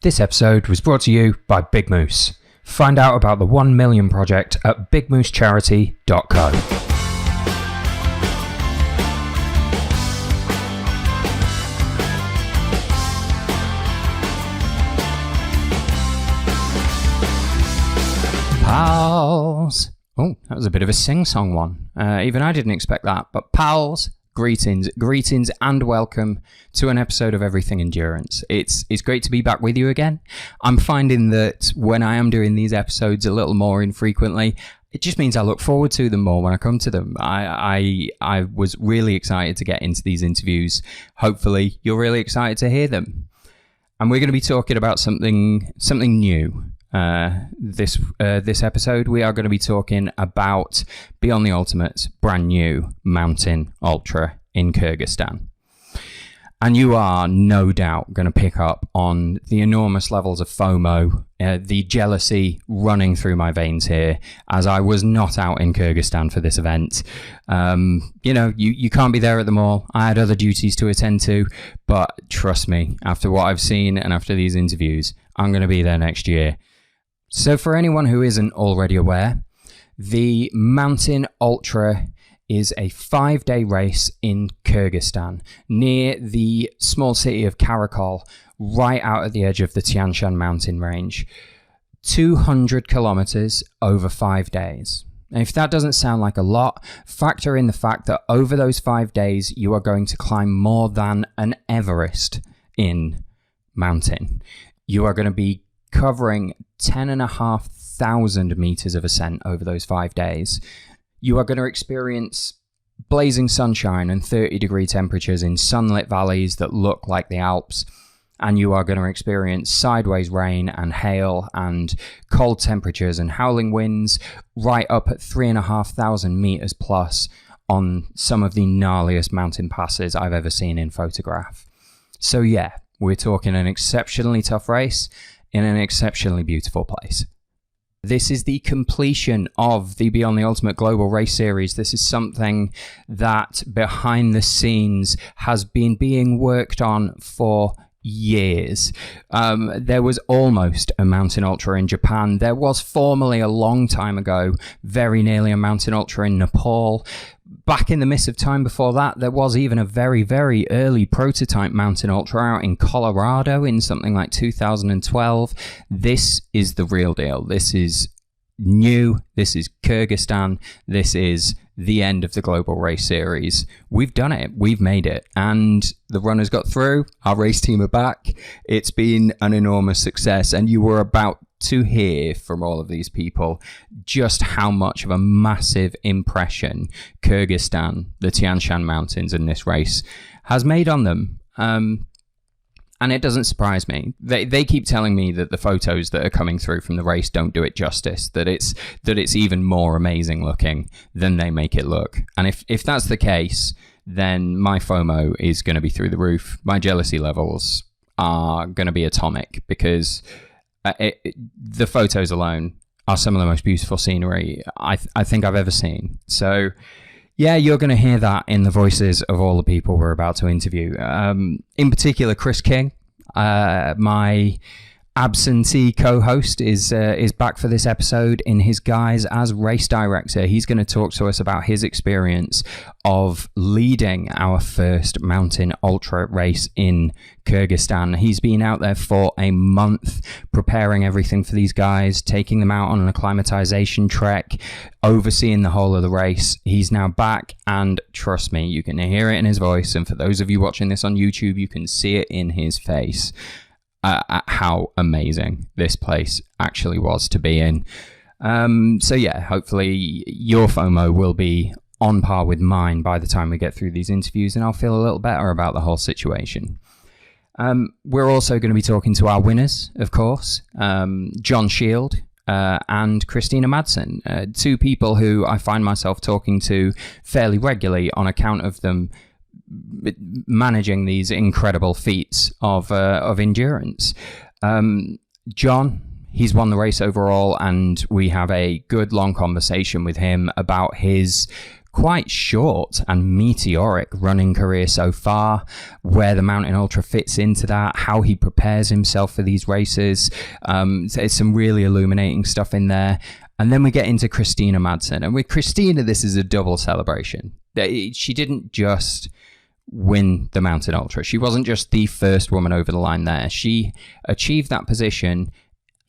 This episode was brought to you by Big Moose. Find out about the 1 Million Project at bigmoosecharity.co. Pals. Oh, that was a bit of a sing-song one. Even I didn't expect that. But pals, greetings and welcome to an episode of Everything Endurance. It's great to be back with you again. I'm finding that when I am doing these episodes a little more infrequently, it just means I look forward to them more when I come to them. I was really excited to get into these interviews. Hopefully you're really excited to hear them. And we're going to be talking about something new. This episode, we are going to be talking about Beyond the Ultimate's brand new mountain ultra in Kyrgyzstan. And you are no doubt going to pick up on the enormous levels of FOMO, the jealousy running through my veins here, as I was not out in Kyrgyzstan for this event. You can't be there at them all. I had other duties to attend to, but trust me, after what I've seen and after these interviews, I'm going to be there next year. So for anyone who isn't already aware, the Mountain Ultra is a 5-day race in Kyrgyzstan near the small city of Karakol, right out at the edge of the Tian Shan Mountain Range. 200 kilometers over 5 days. And if that doesn't sound like a lot, factor in the fact that over those 5 days, you are going to climb more than an Everest in mountain. You are going to be covering 10,500 meters of ascent over those 5 days. You are going to experience blazing sunshine and 30-degree temperatures in sunlit valleys that look like the Alps. And you are going to experience sideways rain and hail and cold temperatures and howling winds right up at 3,500 meters plus on some of the gnarliest mountain passes I've ever seen in photograph. So yeah, we're talking an exceptionally tough race in an exceptionally beautiful place. This is the completion of the Beyond the Ultimate Global Race Series. This is something that behind the scenes has been being worked on for years. There was almost a mountain ultra in Japan. There was formerly a long time ago, very nearly a mountain ultra in Nepal. Back in the mist of time before that, there was even a very, very early prototype mountain ultra out in Colorado in something like 2012. This is the real deal. This is new. This is Kyrgyzstan. This is the end of the Global Race Series. We've done it. We've made it. And the runners got through. Our race team are back. It's been an enormous success. And you were about to hear from all of these people just how much of a massive impression Kyrgyzstan, the Tian Shan Mountains, and this race has made on them. And it doesn't surprise me. They keep telling me that the photos that are coming through from the race don't do it justice, that it's even more amazing looking than they make it look. And if that's the case, then my FOMO is going to be through the roof. My jealousy levels are going to be atomic, because the photos alone are some of the most beautiful scenery I think I've ever seen. So yeah, you're going to hear that in the voices of all the people we're about to interview. In particular, Kris King, my absentee co-host, is back for this episode in his guise as race director. He's going to talk to us about his experience of leading our first mountain ultra race in Kyrgyzstan. He's been out there for a month preparing everything for these guys, taking them out on an acclimatization trek, overseeing the whole of the race. He's now back, and trust me, you can hear it in his voice, and for those of you watching this on YouTube, you can see it in his face. How amazing this place actually was to be in. So yeah, hopefully your FOMO will be on par with mine by the time we get through these interviews, and I'll feel a little better about the whole situation. We're also going to be talking to our winners, of course, Jon Shield and Kristina Madsen, two people who I find myself talking to fairly regularly on account of them managing these incredible feats of endurance. Jon, he's won the race overall, and we have a good long conversation with him about his quite short and meteoric running career so far, where the Mountain Ultra fits into that, how he prepares himself for these races. There's some really illuminating stuff in there. And then we get into Kristina Madsen. And with Kristina, this is a double celebration. She didn't just win the Mountain Ultra. She wasn't just the first woman over the line there. She achieved that position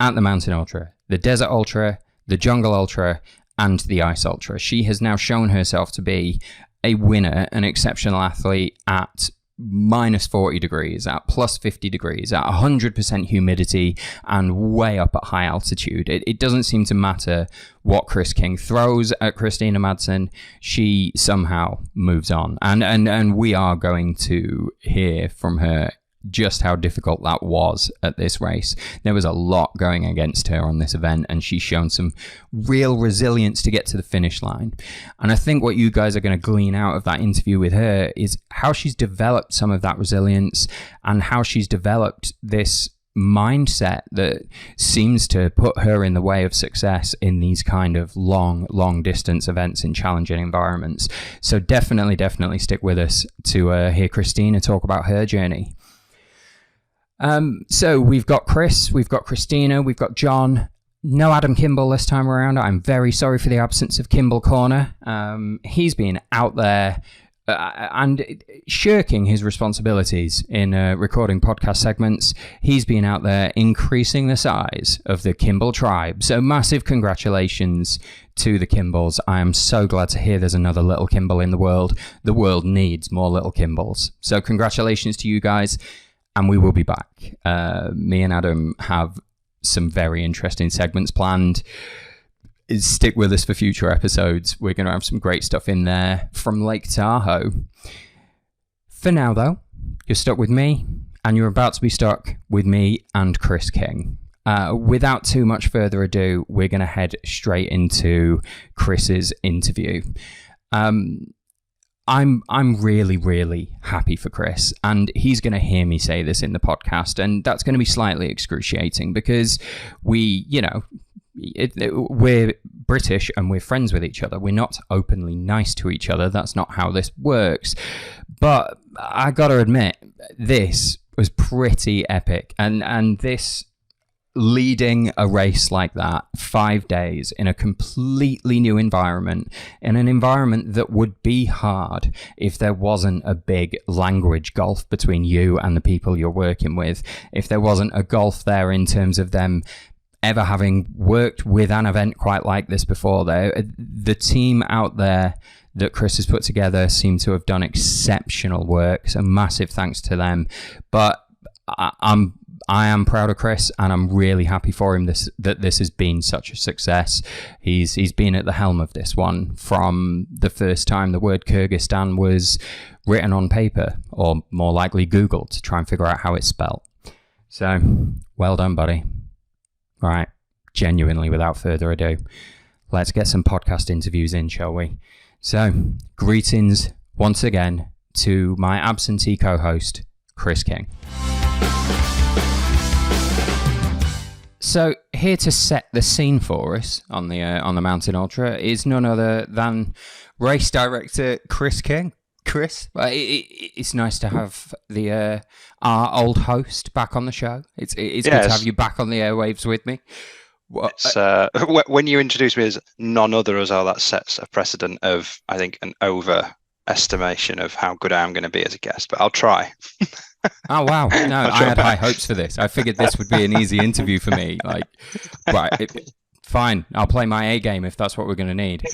at the Mountain Ultra, the Desert Ultra, the Jungle Ultra, and the Ice Ultra. She has now shown herself to be a winner, an exceptional athlete at minus 40 degrees, at plus 50 degrees, at 100% humidity, and way up at high altitude. It doesn't seem to matter what Kris King throws at Kristina Madsen. She somehow moves on. And we are going to hear from her just how difficult that was at this race. There was a lot going against her on this event, and she's shown some real resilience to get to the finish line. And I think what you guys are going to glean out of that interview with her is how she's developed some of that resilience and how she's developed this mindset that seems to put her in the way of success in these kind of long distance events in challenging environments. So definitely stick with us to hear Kristina talk about her journey. So we've got Kris, we've got Kristina, we've got Jon. No Adam Kimball this time around. I'm very sorry for the absence of Kimball Corner. He's been out there and shirking his responsibilities in recording podcast segments. He's been out there increasing the size of the Kimball tribe. So massive congratulations to the Kimballs. I am so glad to hear there's another little Kimball in the world. The world needs more little Kimballs. So congratulations to you guys. And we will be back. Me and Adam have some very interesting segments planned. Stick with us for future episodes. We're going to have some great stuff in there from Lake Tahoe. For now, though, you're stuck with me, and you're about to be stuck with me and Kris King. Without too much further ado, we're going to head straight into Kris's interview. I'm really happy for Kris, and he's going to hear me say this in the podcast, and that's going to be slightly excruciating because we're British and we're friends with each other. We're not openly nice to each other. That's not how this works. But I got to admit, this was pretty epic, and this leading a race like that 5 days in a completely new environment, in an environment that would be hard if there wasn't a big language gulf between you and the people you're working with, if there wasn't a gulf there in terms of them ever having worked with an event quite like this before. The team out there that Kris has put together seem to have done exceptional work, so massive thanks to them. But I am proud of Kris, and I'm really happy for him that this has been such a success. He's been at the helm of this one from the first time the word Kyrgyzstan was written on paper, or more likely Googled, to try and figure out how it's spelled. So, well done, buddy. Right, genuinely, without further ado, let's get some podcast interviews in, shall we? So, greetings once again to my absentee co-host, Kris King. So here to set the scene for us on the Mountain Ultra is none other than Race Director Kris King. Kris, it's nice to have our old host back on the show. It's good to have you back on the airwaves with me. When you introduce me as none other as well, that sets a precedent of, I think, an overestimation of how good I am going to be as a guest. But I'll try. Oh, wow. No, I had high hopes for this. I figured this would be an easy interview for me. Fine. I'll play my A game if that's what we're going to need.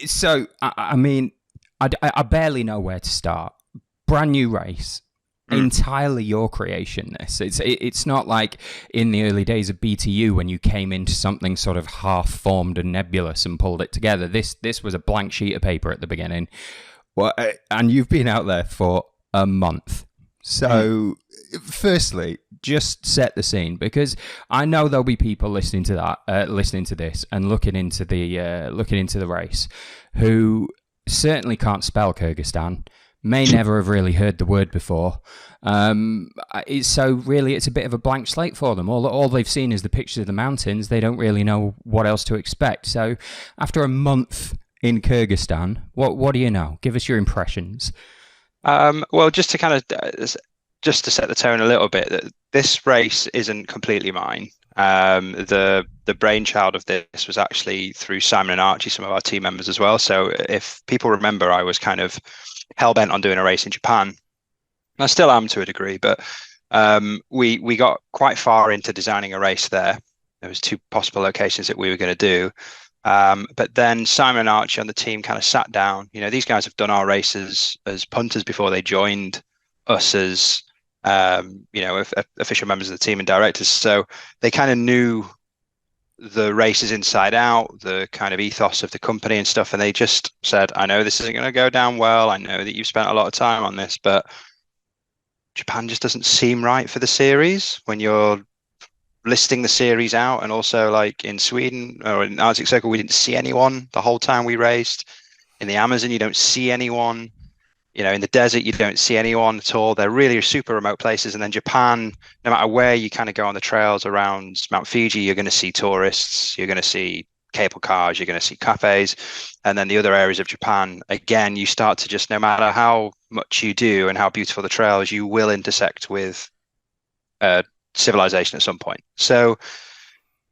So, I mean, I barely know where to start. Brand new race. Entirely your creation, this. It's not like in the early days of BTU when you came into something sort of half-formed and nebulous and pulled it together. This was a blank sheet of paper at the beginning. Well, and you've been out there for a month. So, firstly, just set the scene, because I know there'll be people listening to this, and looking into the race, who certainly can't spell Kyrgyzstan, may never have really heard the word before. So really, it's a bit of a blank slate for them. All they've seen is the pictures of the mountains. They don't really know what else to expect. So, after a month in Kyrgyzstan. What do you know? Give us your impressions. Well, just to kind of just to set the tone a little bit, that this race isn't completely mine. The brainchild of this was actually through Simon and Archie, some of our team members as well. So if people remember, I was kind of hell bent on doing a race in Japan. I still am to a degree, but we got quite far into designing a race there. There was 2 possible locations that we were going to do. But then Simon and Archie on the team kind of sat down. You know, these guys have done our races as punters before they joined us as official members of the team and directors. So they kind of knew the races inside out, the kind of ethos of the company and stuff. And they just said, I know this isn't going to go down well. I know that you've spent a lot of time on this, but Japan just doesn't seem right for the series when you're listing the series out. And also, like in Sweden or in Arctic Circle, we didn't see anyone the whole time we raced. In the Amazon, you don't see anyone. You know, in the desert, you don't see anyone at all. They're really super remote places. And then Japan, no matter where you kind of go on the trails around Mount Fuji, you're going to see tourists, you're going to see cable cars, you're going to see cafes. And then the other areas of Japan, again, you start to just, no matter how much you do and how beautiful the trails, you will intersect with civilization at some point. So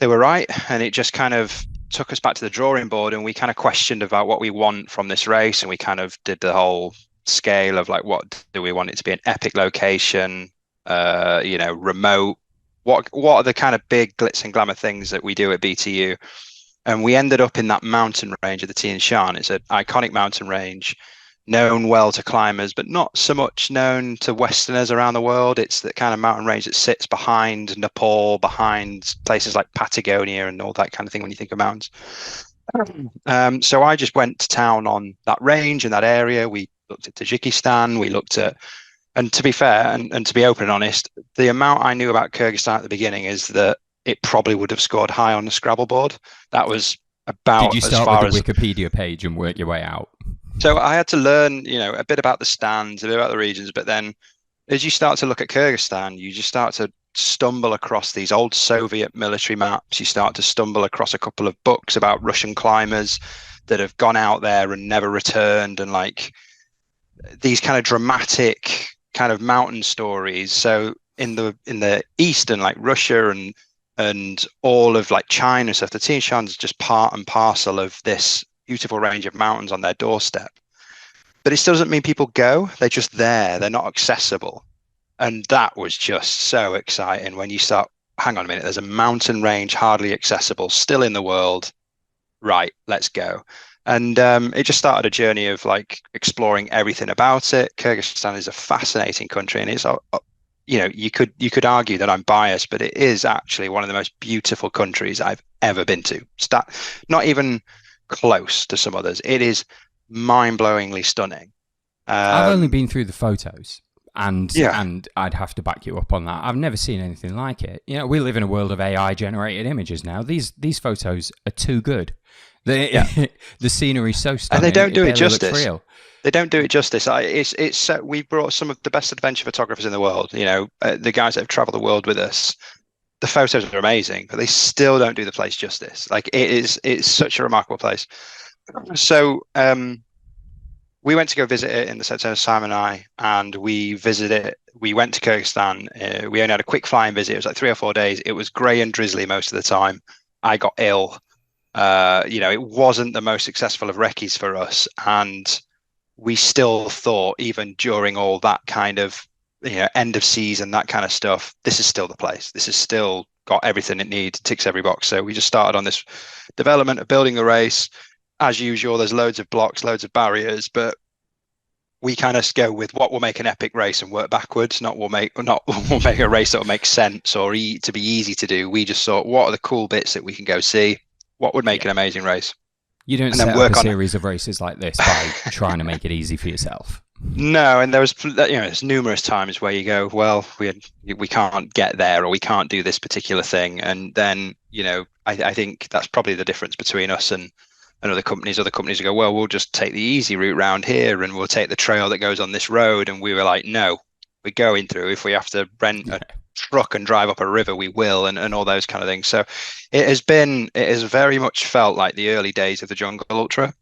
they were right. And it just kind of took us back to the drawing board, and we kind of questioned about what we want from this race. And we kind of did the whole scale of like, what do we want it to be? An epic location, remote, what are the kind of big glitz and glamour things that we do at BTU? And we ended up in that mountain range of the Tian Shan. It's an iconic mountain range, known well to climbers, but not so much known to Westerners around the world. It's the kind of mountain range that sits behind Nepal, behind places like Patagonia and all that kind of thing when you think of mountains. So I just went to town on that range and that area. We looked at Tajikistan, we looked at, and to be fair and to be open and honest, the amount I knew about Kyrgyzstan at the beginning is that it probably would have scored high on the Scrabble board. That was about as far as... Did you start with the Wikipedia page and work your way out? So I had to learn, a bit about the stands, a bit about the regions, but then as you start to look at Kyrgyzstan, you just start to stumble across these old Soviet military maps. You start to stumble across a couple of books about Russian climbers that have gone out there and never returned, and like these kind of dramatic kind of mountain stories. So in the east and like Russia and all of like China stuff, the Tian Shan is just part and parcel of this beautiful range of mountains on their doorstep. But it still doesn't mean people go. They're just there. They're not accessible. And that was just so exciting when you start, hang on a minute, there's a mountain range hardly accessible, still in the world. Right, let's go. And it just started a journey of like exploring everything about it. Kyrgyzstan is a fascinating country, and it's you could argue that I'm biased, but it is actually one of the most beautiful countries I've ever been to. Not even close to some others. It is mind-blowingly stunning. I've only been through the photos, and I'd have to back you up on that. I've never seen anything like it. We live in a world of AI-generated images now. These photos are too good. The scenery's so stunning. And they don't do it justice. Real. They don't do it justice. We brought some of the best adventure photographers in the world. The guys that have traveled the world with us. The photos are amazing, but they still don't do the place justice. Like it's such a remarkable place. So we went to go visit it in the September, Simon and I, and we visited it. We went to Kyrgyzstan. We only had a quick flying visit. It was like 3 or 4 days. It was grey and drizzly most of the time. I got ill. It wasn't the most successful of recce's for us, and we still thought, even during all that kind of end of season, that kind of stuff, this is still the place. This has still got everything it needs, ticks every box. So we just started on this development of building the race. As usual, there's loads of blocks, loads of barriers, but we kind of go with what will make an epic race and work backwards, not will make a race that will make sense or to be easy to do. We just thought, what are the cool bits that we can go see? What would make an amazing race? You don't set up a series of races like this by trying to make it easy for yourself. No, and there's numerous times where you go, well, we can't get there, or we can't do this particular thing, and then I think that's probably the difference between us and other companies. Other companies go, well, we'll just take the easy route round here, and we'll take the trail that goes on this road, and we were like, no, we're going through. If we have to rent a truck and drive up a river, we will, and all those kind of things. So it has very much felt like the early days of the Jungle Ultra.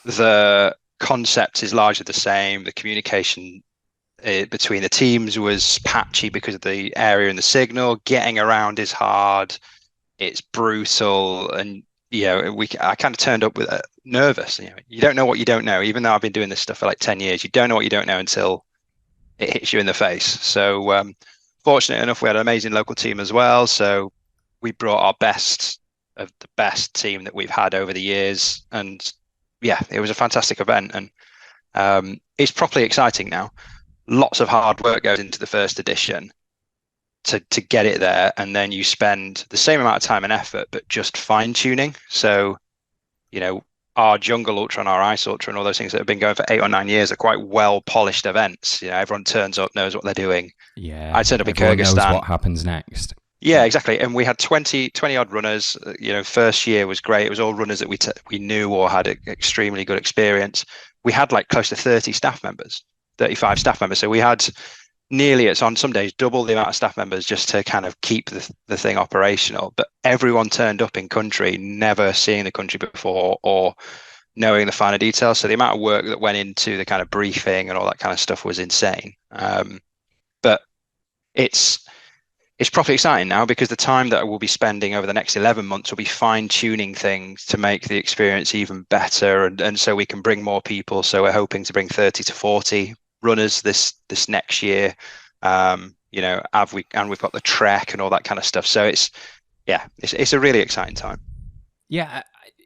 the concept is largely the same. The communication between the teams was patchy because of the area and the signal. Getting around is hard. It's brutal, and I kind of turned up with nervous. You don't know what you don't know. Even though I've been doing this stuff for like 10 years, you don't know what you don't know until it hits you in the face. So fortunate enough, we had an amazing local team as well. So we brought our best of the best team that we've had over the years, and yeah, it was a fantastic event, and it's properly exciting now. Lots of hard work goes into the first edition to get it there, and then you spend the same amount of time and effort, but just fine tuning. So, our Jungle Ultra and our Ice Ultra and all those things that have been going for 8 or 9 years are quite well polished events. Everyone turns up, knows what they're doing. Yeah, I turned up in everyone Kyrgyzstan. knows what happens next. Yeah, exactly. And we had 20 odd runners. First year was great. It was all runners that we knew or had an extremely good experience. We had like close to 30 staff members, 35 staff members. So we had nearly, it's on some days, double the amount of staff members just to kind of keep the thing operational. But everyone turned up in country, never seeing the country before or knowing the finer details. So the amount of work that went into the kind of briefing and all that kind of stuff was insane. But it's properly exciting now, because the time that we'll be spending over the next 11 months will be fine-tuning things to make the experience even better, and so we can bring more people. So we're hoping to bring 30 to 40 runners this next year. And we've got the trek and all that kind of stuff. So it's a really exciting time. Yeah,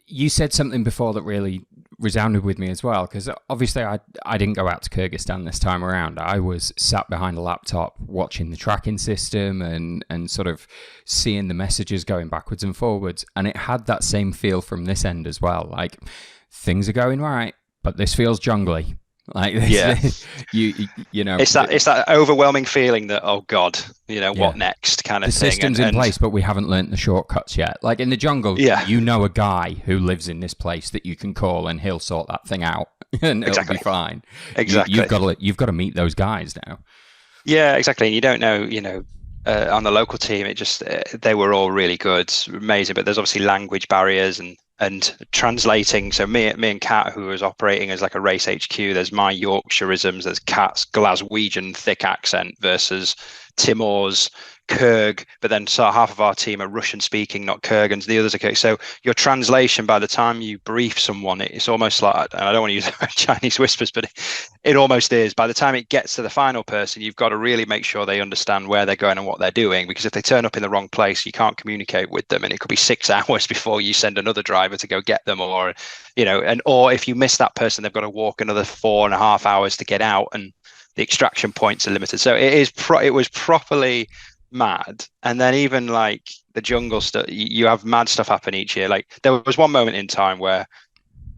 you said something before that really resounded with me as well, because obviously I didn't go out to Kyrgyzstan this time around. I was sat behind a laptop watching the tracking system and sort of seeing the messages going backwards and forwards, and it had that same feel from this end as well. Like, things are going right, but this feels jungly. Like, yeah, it's that overwhelming feeling that, oh god, what next kind of the thing. The system's in place, but we haven't learnt the shortcuts yet. Like in the jungle, you know a guy who lives in this place that you can call, and he'll sort that thing out, and it'll be fine. Exactly, you've got to meet those guys now. Yeah, exactly. And you don't know, on the local team, it just they were all really good, amazing. But there's obviously language barriers and translating. So me and Kat, who was operating as like a race HQ, there's my Yorkshireisms, there's Kat's Glaswegian thick accent versus Timur's Kyrg, but then so half of our team are Russian speaking, not Kyrg, and the others are Kyrg. So your translation, by the time you brief someone, it's almost like, and I don't want to use Chinese whispers, but it almost is. By the time it gets to the final person, you've got to really make sure they understand where they're going and what they're doing, because if they turn up in the wrong place, you can't communicate with them, and it could be 6 hours before you send another driver to go get them, or or if you miss that person, they've got to walk another 4.5 hours to get out, and the extraction points are limited. So it was properly mad. And then even like the jungle stuff, you have mad stuff happen each year. Like there was one moment in time where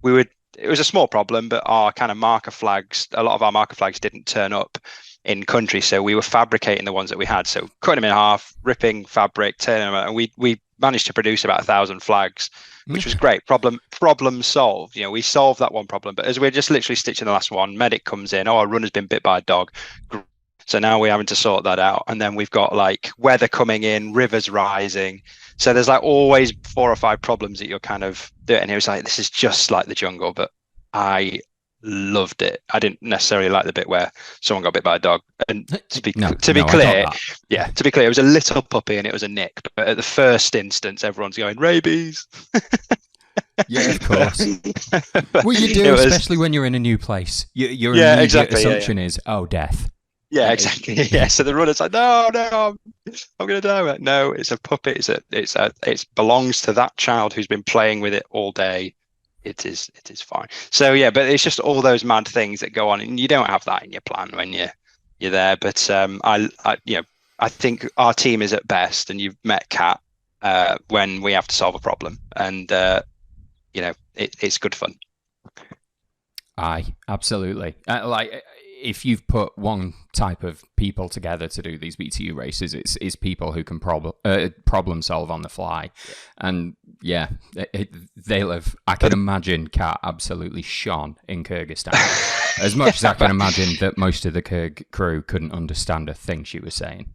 it was a small problem, but our kind of marker flags, a lot of our marker flags didn't turn up in country. So we were fabricating the ones that we had. So cutting them in half, ripping fabric, turning them out, and we managed to produce about 1,000 flags, which was great. Problem solved. We solved that one problem. But as we're just literally stitching the last one, medic comes in. Oh, our runner's been bit by a dog. So now we're having to sort that out. And then we've got like weather coming in, rivers rising. So there's like always 4 or 5 problems that you're kind of doing. And it was like, this is just like the jungle, but I loved it. I didn't necessarily like the bit where someone got bit by a dog. And to be clear, it was a little puppy and it was a nick. But at the first instance, everyone's going, rabies. Yeah, of course. Well, you do, especially when you're in a new place. Your immediate assumption is, oh, death. Yeah, exactly. Yeah. So the runner's like, no, I'm going to die. No, it's a puppy. It belongs to that child who's been playing with it all day. It is fine. So yeah, but it's just all those mad things that go on, and you don't have that in your plan when you're there. But I think our team is at best, and you've met Kat when we have to solve a problem, and it's good fun. Aye, absolutely. If you've put one type of people together to do these BTU races, it's people who can problem solve on the fly. And yeah, they'll have, I can imagine Kat absolutely shone in Kyrgyzstan. As much as I can imagine that most of the Kyrg crew couldn't understand a thing she was saying.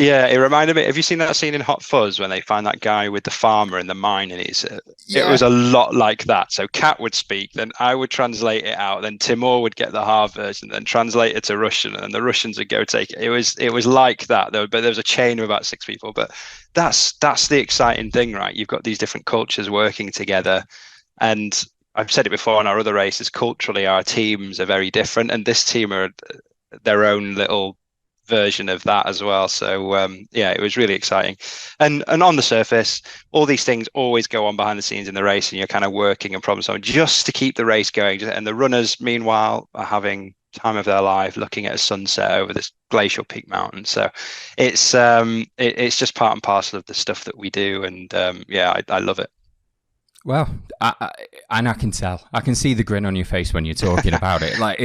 Yeah, it reminded me. Have you seen that scene in Hot Fuzz when they find that guy with the farmer in the mine and it Yeah. was a lot like that. So Kat would speak, then I would translate it out, then Timur would get the hard version, then translate it to Russian, and the Russians would go take it. It was like that though, but there was a chain of about 6 people. But that's the exciting thing, right? You've got these different cultures working together. And I've said it before on our other races, culturally our teams are very different, and this team are their own little version of that as well. So yeah, it was really exciting. And on the surface, all these things always go on behind the scenes in the race, and you're kind of working and problem solving just to keep the race going. And the runners, meanwhile, are having time of their life looking at a sunset over this glacial peak mountain. So it's just part and parcel of the stuff that we do. And yeah, I love it. Well, and I can tell. I can see the grin on your face when you're talking about it. Like,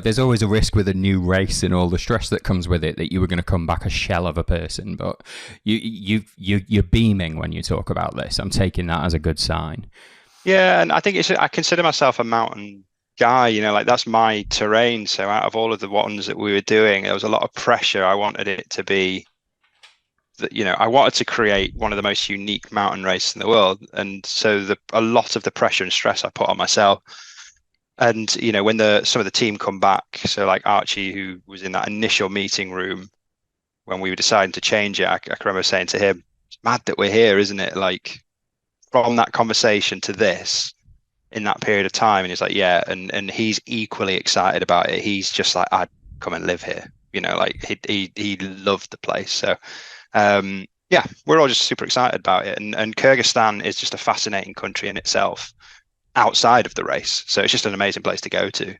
there's always a risk with a new race and all the stress that comes with it that you were going to come back a shell of a person. But you're beaming when you talk about this. I'm taking that as a good sign. Yeah, and I think I consider myself a mountain guy. Like that's my terrain. So out of all of the ones that we were doing, there was a lot of pressure. I wanted it to be that I wanted to create one of the most unique mountain races in the world, and so a lot of the pressure and stress I put on myself. And when some of the team come back, so like Archie, who was in that initial meeting room when we were deciding to change it, I can remember saying to him, "It's mad that we're here, isn't it?" Like from that conversation to this in that period of time, and he's like, "Yeah," and he's equally excited about it. He's just like, "I'd come and live here," like he loved the place. So. Yeah, we're all just super excited about it. And Kyrgyzstan is just a fascinating country in itself outside of the race. So it's just an amazing place to go to.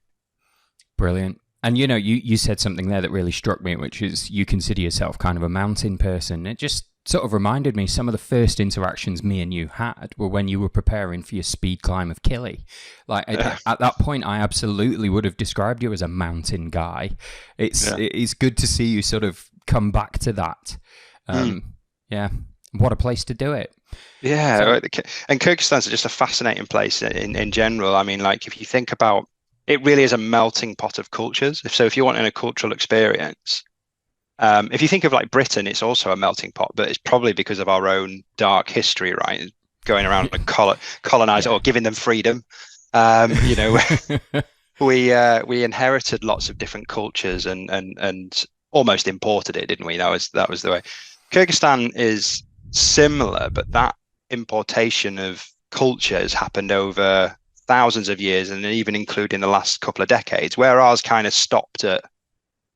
Brilliant. And you said something there that really struck me, which is you consider yourself kind of a mountain person. It just sort of reminded me some of the first interactions me and you had were when you were preparing for your speed climb of Kili. Like at that point, I absolutely would have described you as a mountain guy. It's good to see you sort of come back to that. Yeah, what a place to do it. Yeah, and Kyrgyzstan's just a fascinating place in general. I mean, like if you think about it, really is a melting pot of cultures. If you're wanting a cultural experience, if you think of like Britain, it's also a melting pot, but it's probably because of our own dark history, right? Going around and colonize or giving them freedom. We inherited lots of different cultures and almost imported it, didn't we? That was the way. Kyrgyzstan is similar, but that importation of culture has happened over thousands of years, and even including the last couple of decades, where ours kind of stopped at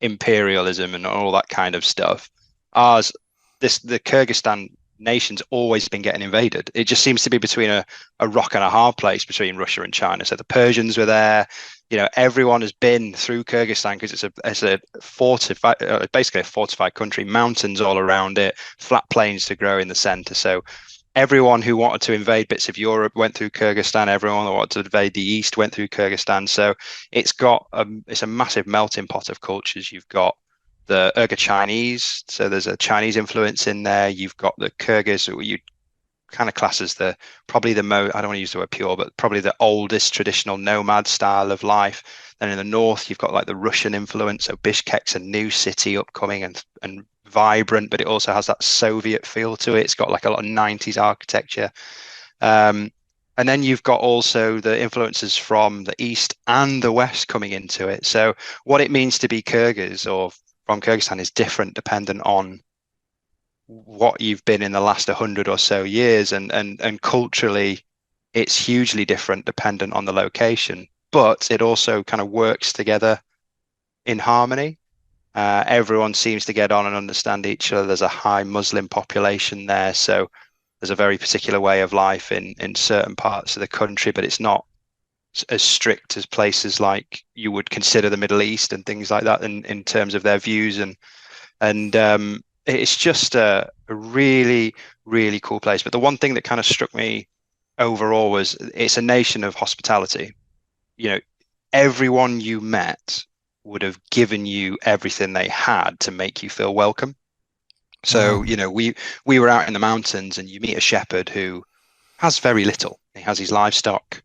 imperialism and all that kind of stuff. The Kyrgyzstan nation's always been getting invaded. It just seems to be between a rock and a hard place between Russia and China. So the Persians were there. Everyone has been through Kyrgyzstan because it's a fortified, basically a fortified country, mountains all around it, flat plains to grow in the center. So everyone who wanted to invade bits of Europe went through Kyrgyzstan. Everyone who wanted to invade the East went through Kyrgyzstan. So it's a massive melting pot of cultures. You've got the Uyghur Chinese, so there's a Chinese influence in there. You've got the Kyrgyz, who you kind of class as probably the most, I don't want to use the word pure, but probably the oldest traditional nomad style of life. Then in the north, you've got like the Russian influence. So Bishkek's a new city upcoming and vibrant, but it also has that Soviet feel to it. It's got like a lot of 90s architecture. And then you've got also the influences from the east and the west coming into it. So what it means to be Kyrgyz or from Kyrgyzstan is different dependent on what you've been in the last 100 or so years, and culturally it's hugely different dependent on the location, but it also kind of works together in harmony. Everyone seems to get on and understand each other. There's a high Muslim population there, so there's a very particular way of life in certain parts of the country, but it's not as strict as places like you would consider the Middle East and things like that in terms of their views, and it's just a really, really cool place. But the one thing that kind of struck me overall was it's a nation of hospitality. Everyone you met would have given you everything they had to make you feel welcome. So, we were out in the mountains, and you meet a shepherd who has very little. He has his livestock,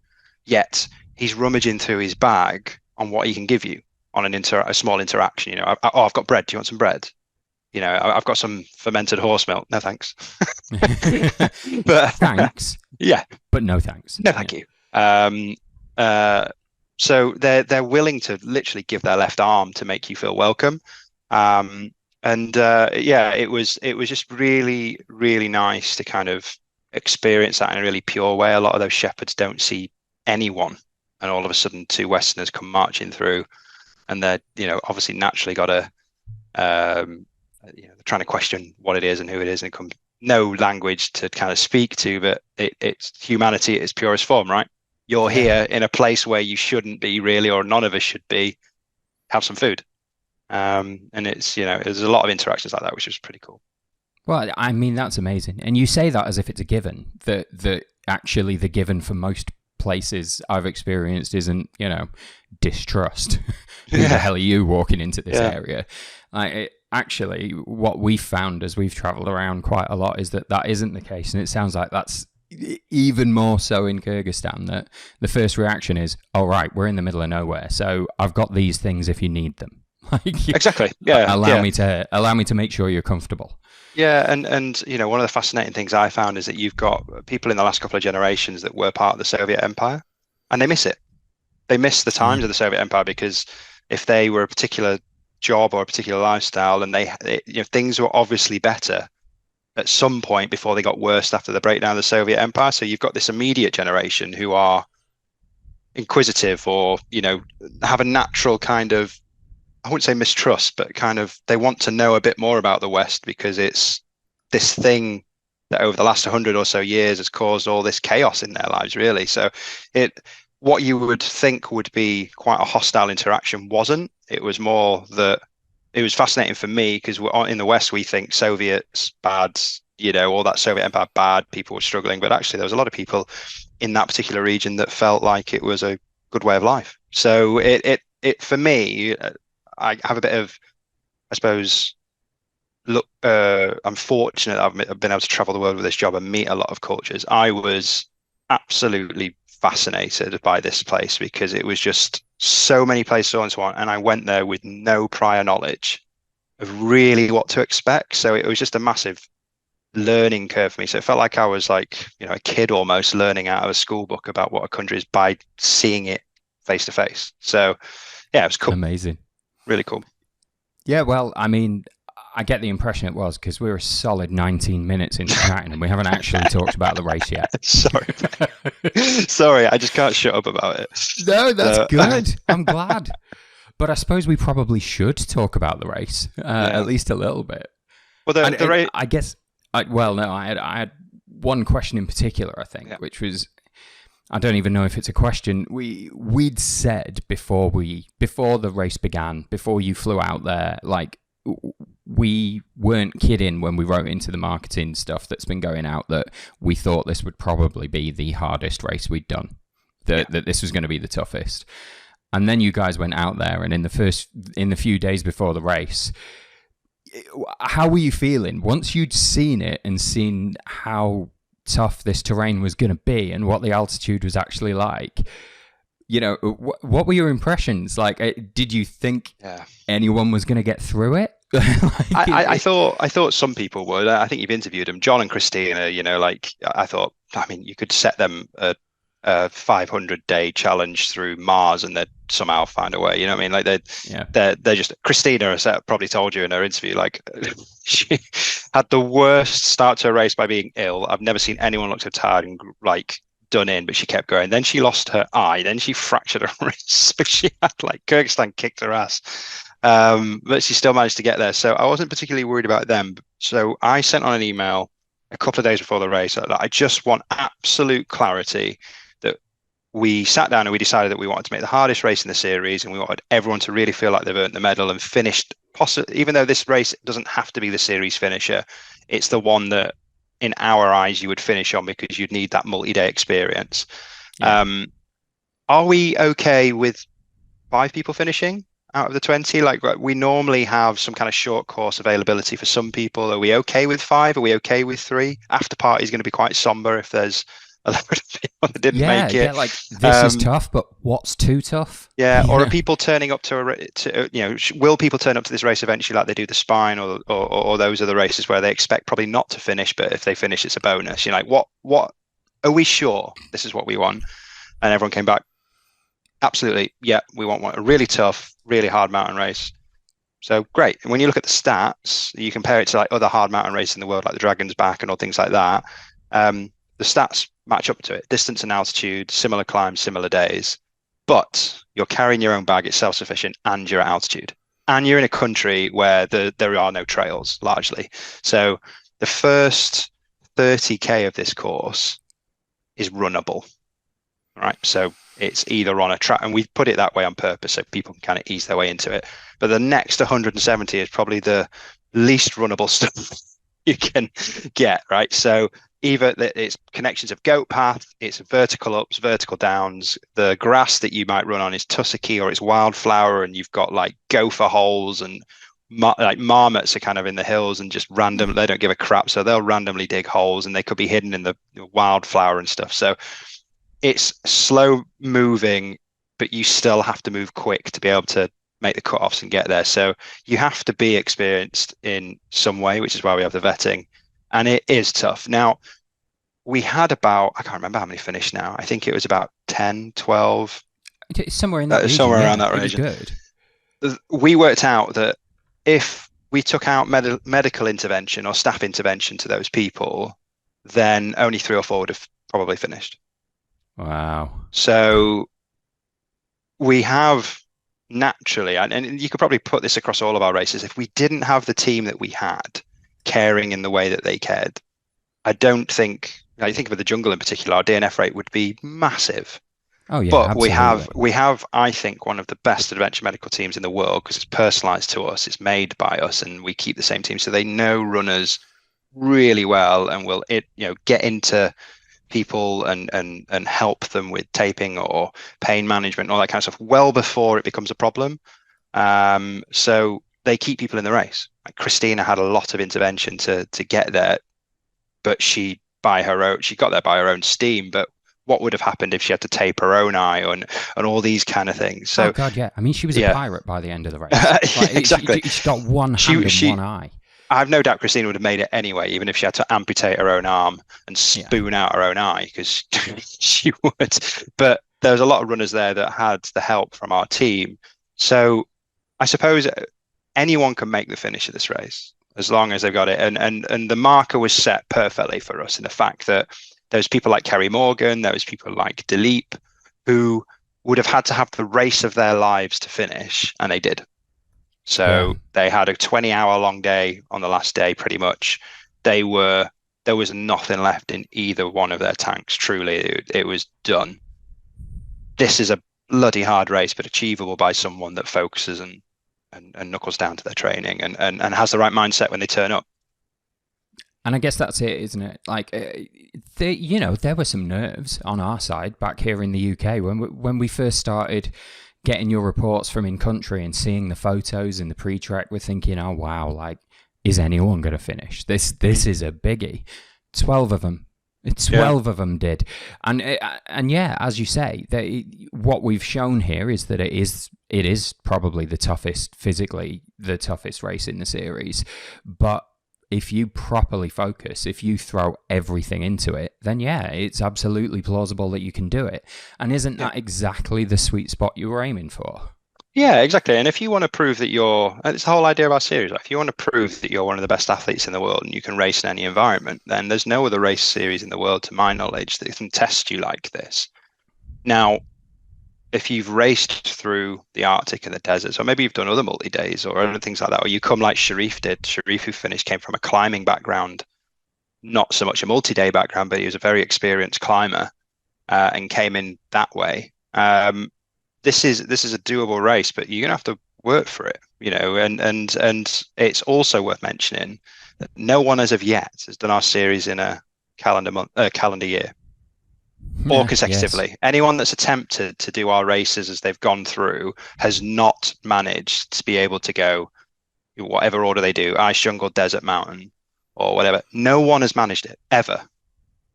yet he's rummaging through his bag on what he can give you on a small interaction. I've got bread. Do you want some bread? I've got some fermented horse milk. No, thanks. But thanks. Yeah. But no thanks. No, thank you. So they're willing to literally give their left arm to make you feel welcome. It was just really, really nice to kind of experience that in a really pure way. A lot of those shepherds don't see anyone, and all of a sudden 2 Westerners come marching through, and they're, obviously naturally got a they're trying to question what it is and who it is, and it comes no language to kind of speak to, but it's humanity at its purest form, right? You're here in a place where you shouldn't be really, or none of us should be. Have some food. And it's, there's a lot of interactions like that, which is pretty cool. Well, I mean, that's amazing. And you say that as if it's a given, that actually the given for most places I've experienced isn't, distrust. Who the hell are you walking into this area? Actually, what we've found as we've traveled around quite a lot is that isn't the case. And it sounds like that's even more so in Kyrgyzstan, that the first reaction is, all right, we're in the middle of nowhere, so I've got these things if you need them. Exactly. Yeah. Allow me to make sure you're comfortable. Yeah, and one of the fascinating things I found is that you've got people in the last couple of generations that were part of the Soviet Empire, and they miss it. They miss the times of the Soviet Empire, because if they were a particular job or a particular lifestyle, and things were obviously better at some point before they got worse after the breakdown of the Soviet Empire. So you've got this immediate generation who are inquisitive, or have a natural kind of, I wouldn't say mistrust, but kind of, they want to know a bit more about the West, because it's this thing that over the last 100 or so years has caused all this chaos in their lives, really. So what you would think would be quite a hostile interaction wasn't. It was more that it was fascinating for me, because in the West, we think Soviets bad, all that Soviet Empire bad, people were struggling. But actually, there was a lot of people in that particular region that felt like it was a good way of life. So it for me, I have a bit of, I suppose, I'm fortunate that I've been able to travel the world with this job and meet a lot of cultures. I was absolutely fascinated by this place, because it was just so many places and so on, and I went there with no prior knowledge of really what to expect. So it was just a massive learning curve for me. So it felt like I was like, a kid almost learning out of a school book about what a country is by seeing it face to face. So yeah, it was cool. Amazing. Really cool. Yeah, well, I mean, I get the impression it was, because we're a solid 19 minutes into chatting and we haven't actually talked about the race yet. Sorry, I just can't shut up about it. No, that's good. I'm glad. But I suppose we probably should talk about the race, at least a little bit. Well, the race, I guess, I had one question in particular, I think, which was, I don't even know if it's a question. We'd said before the race began, before you flew out there, like, we weren't kidding when we wrote into the marketing stuff that's been going out that we thought this would probably be the hardest race we'd done, that this was going to be the toughest. And then you guys went out there, and in the few days before the race, how were you feeling once you'd seen it and seen how tough this terrain was going to be and what the altitude was actually like? What were your impressions? Like, did you think anyone was going to get through it? I thought some people would. I think you've interviewed them, Jon and Kristina. I thought, you could set them a 500-day challenge through Mars, and they'd somehow find a way. You know what I mean? Like they're just. Kristina has probably told you in her interview, like, she had the worst start to a race by being ill. I've never seen anyone look so tired and done in, but she kept going. Then she lost her eye. Then she fractured her wrist. So she had Kyrgyzstan kicked her ass. But she still managed to get there. So I wasn't particularly worried about them. So I sent on an email a couple of days before the race that I just want absolute clarity that we sat down and we decided that we wanted to make the hardest race in the series, and we wanted everyone to really feel like they've earned the medal and finished. Even though this race doesn't have to be the series finisher, it's the one that in our eyes you would finish on, because you'd need that multi-day experience. Are we okay with 5 people finishing out of the 20? Like, we normally have some kind of short course availability for some people. Are we okay with 5? Are we okay with 3? After party is going to be quite somber if there's a load of people that didn't make it. Yeah, like this is tough, but what's too tough? Yeah, or are people turning up will people turn up to this race eventually like they do the Spine or those are the races where they expect probably not to finish, but if they finish, it's a bonus. You're like, what are we sure this is what we want? And everyone came back, absolutely, yeah, we want one, a really tough, really hard mountain race. So great. And when you look at the stats, you compare it to like other hard mountain races in the world, like the Dragon's Back and all things like that. The stats match up to it. Distance and altitude, similar climbs, similar days. But you're carrying your own bag, it's self-sufficient, and you're at altitude. And you're in a country where there are no trails, largely. So the first 30K of this course is runnable. Right. So it's either on a track, and we put it that way on purpose so people can kind of ease their way into it. But the next 170 is probably the least runnable stuff you can get. Right. So either it's connections of goat path, it's vertical ups, vertical downs. The grass that you might run on is tussocky or it's wildflower, and you've got like gopher holes and like marmots are kind of in the hills and just random. They don't give a crap, so they'll randomly dig holes, and they could be hidden in the wildflower and stuff. So it's slow moving, but you still have to move quick to be able to make the cutoffs and get there. So you have to be experienced in some way, which is why we have the vetting. And it is tough. Now, we had about, I can't remember how many finished now. I think it was about 10, 12. Somewhere in that region. Somewhere around that region. Good. We worked out that if we took out medical intervention or staff intervention to those people, then only 3 or 4 would have probably finished. Wow. So we have naturally, and you could probably put this across all of our races, if we didn't have the team that we had caring in the way that they cared, I don't think, I think of the jungle in particular, our DNF rate would be massive. Oh yeah, but absolutely. we have, I think, one of the best adventure medical teams in the world because it's personalized to us, it's made by us, and we keep the same team, so they know runners really well and will get into people and help them with taping or pain management and all that kind of stuff well before it becomes a problem. So they keep people in the race. Like Kristina had a lot of intervention to get there, but she got there by her own steam. But what would have happened if she had to tape her own eye and all these kind of things? So, oh God, yeah. I mean, she was a pirate by the end of the race. Like, exactly. She got one hand and one eye. I have no doubt Kristina would have made it anyway, even if she had to amputate her own arm and spoon out her own eye, because she would. But there was a lot of runners there that had the help from our team. So I suppose anyone can make the finish of this race as long as they've got it. And the marker was set perfectly for us in the fact that there's people like Kerry Morgan, there was people like Dilip, who would have had to have the race of their lives to finish, and they did. So they had a 20-hour long day on the last day, pretty much. There was nothing left in either one of their tanks. Truly, it was done. This is a bloody hard race, but achievable by someone that focuses and knuckles down to their training and has the right mindset when they turn up. And I guess that's it, isn't it? Like, there were some nerves on our side back here in the UK when we first started getting your reports from in country and seeing the photos in the pre-trek. We're thinking, oh wow, like, is anyone going to finish? This is a biggie. 12 of them. 12 of them did. And yeah, as you say, what we've shown here is that it is probably physically the toughest race in the series. But if you properly focus, if you throw everything into it, then yeah, it's absolutely plausible that you can do it. And isn't that exactly the sweet spot you were aiming for? Yeah, exactly. And if you want to prove that it's the whole idea of our series. Like, if you want to prove that you're one of the best athletes in the world and you can race in any environment, then there's no other race series in the world, to my knowledge, that can test you like this. Now, if you've raced through the Arctic and the deserts, or maybe you've done other multi-days or other things like that, or you come like Sharif did. Sharif, who finished, came from a climbing background, not so much a multi-day background, but he was a very experienced climber and came in that way. This is a doable race, but you're gonna have to work for it, and it's also worth mentioning that no one as of yet has done our series in a calendar year. Or consecutively. Yes. Anyone that's attempted to do our races as they've gone through has not managed to be able to go whatever order they do, ice, jungle, desert, mountain, or whatever. No one has managed it ever.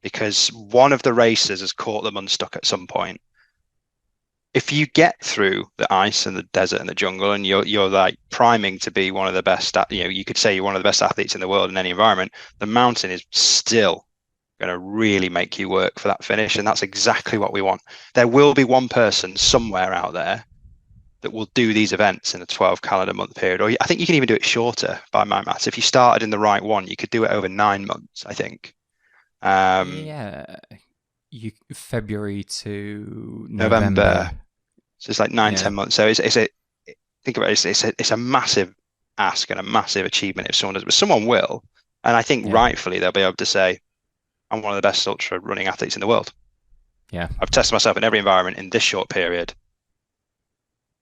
because one of the racers has caught them unstuck at some point. If you get through the ice and the desert and the jungle, and you're like priming to be one of the best, you could say you're one of the best athletes in the world in any environment, the mountain is still going to really make you work for that finish. And that's exactly what we want. There will be one person somewhere out there that will do these events in a 12 calendar month period. Or I think you can even do it shorter by my maths. If you started in the right one, you could do it over 9 months, I think. February to November. So it's like 9-10 months. So think about it, it's a massive ask and a massive achievement if someone does, but someone will. And I think rightfully they'll be able to say, I'm one of the best ultra running athletes in the world. Yeah. I've tested myself in every environment in this short period.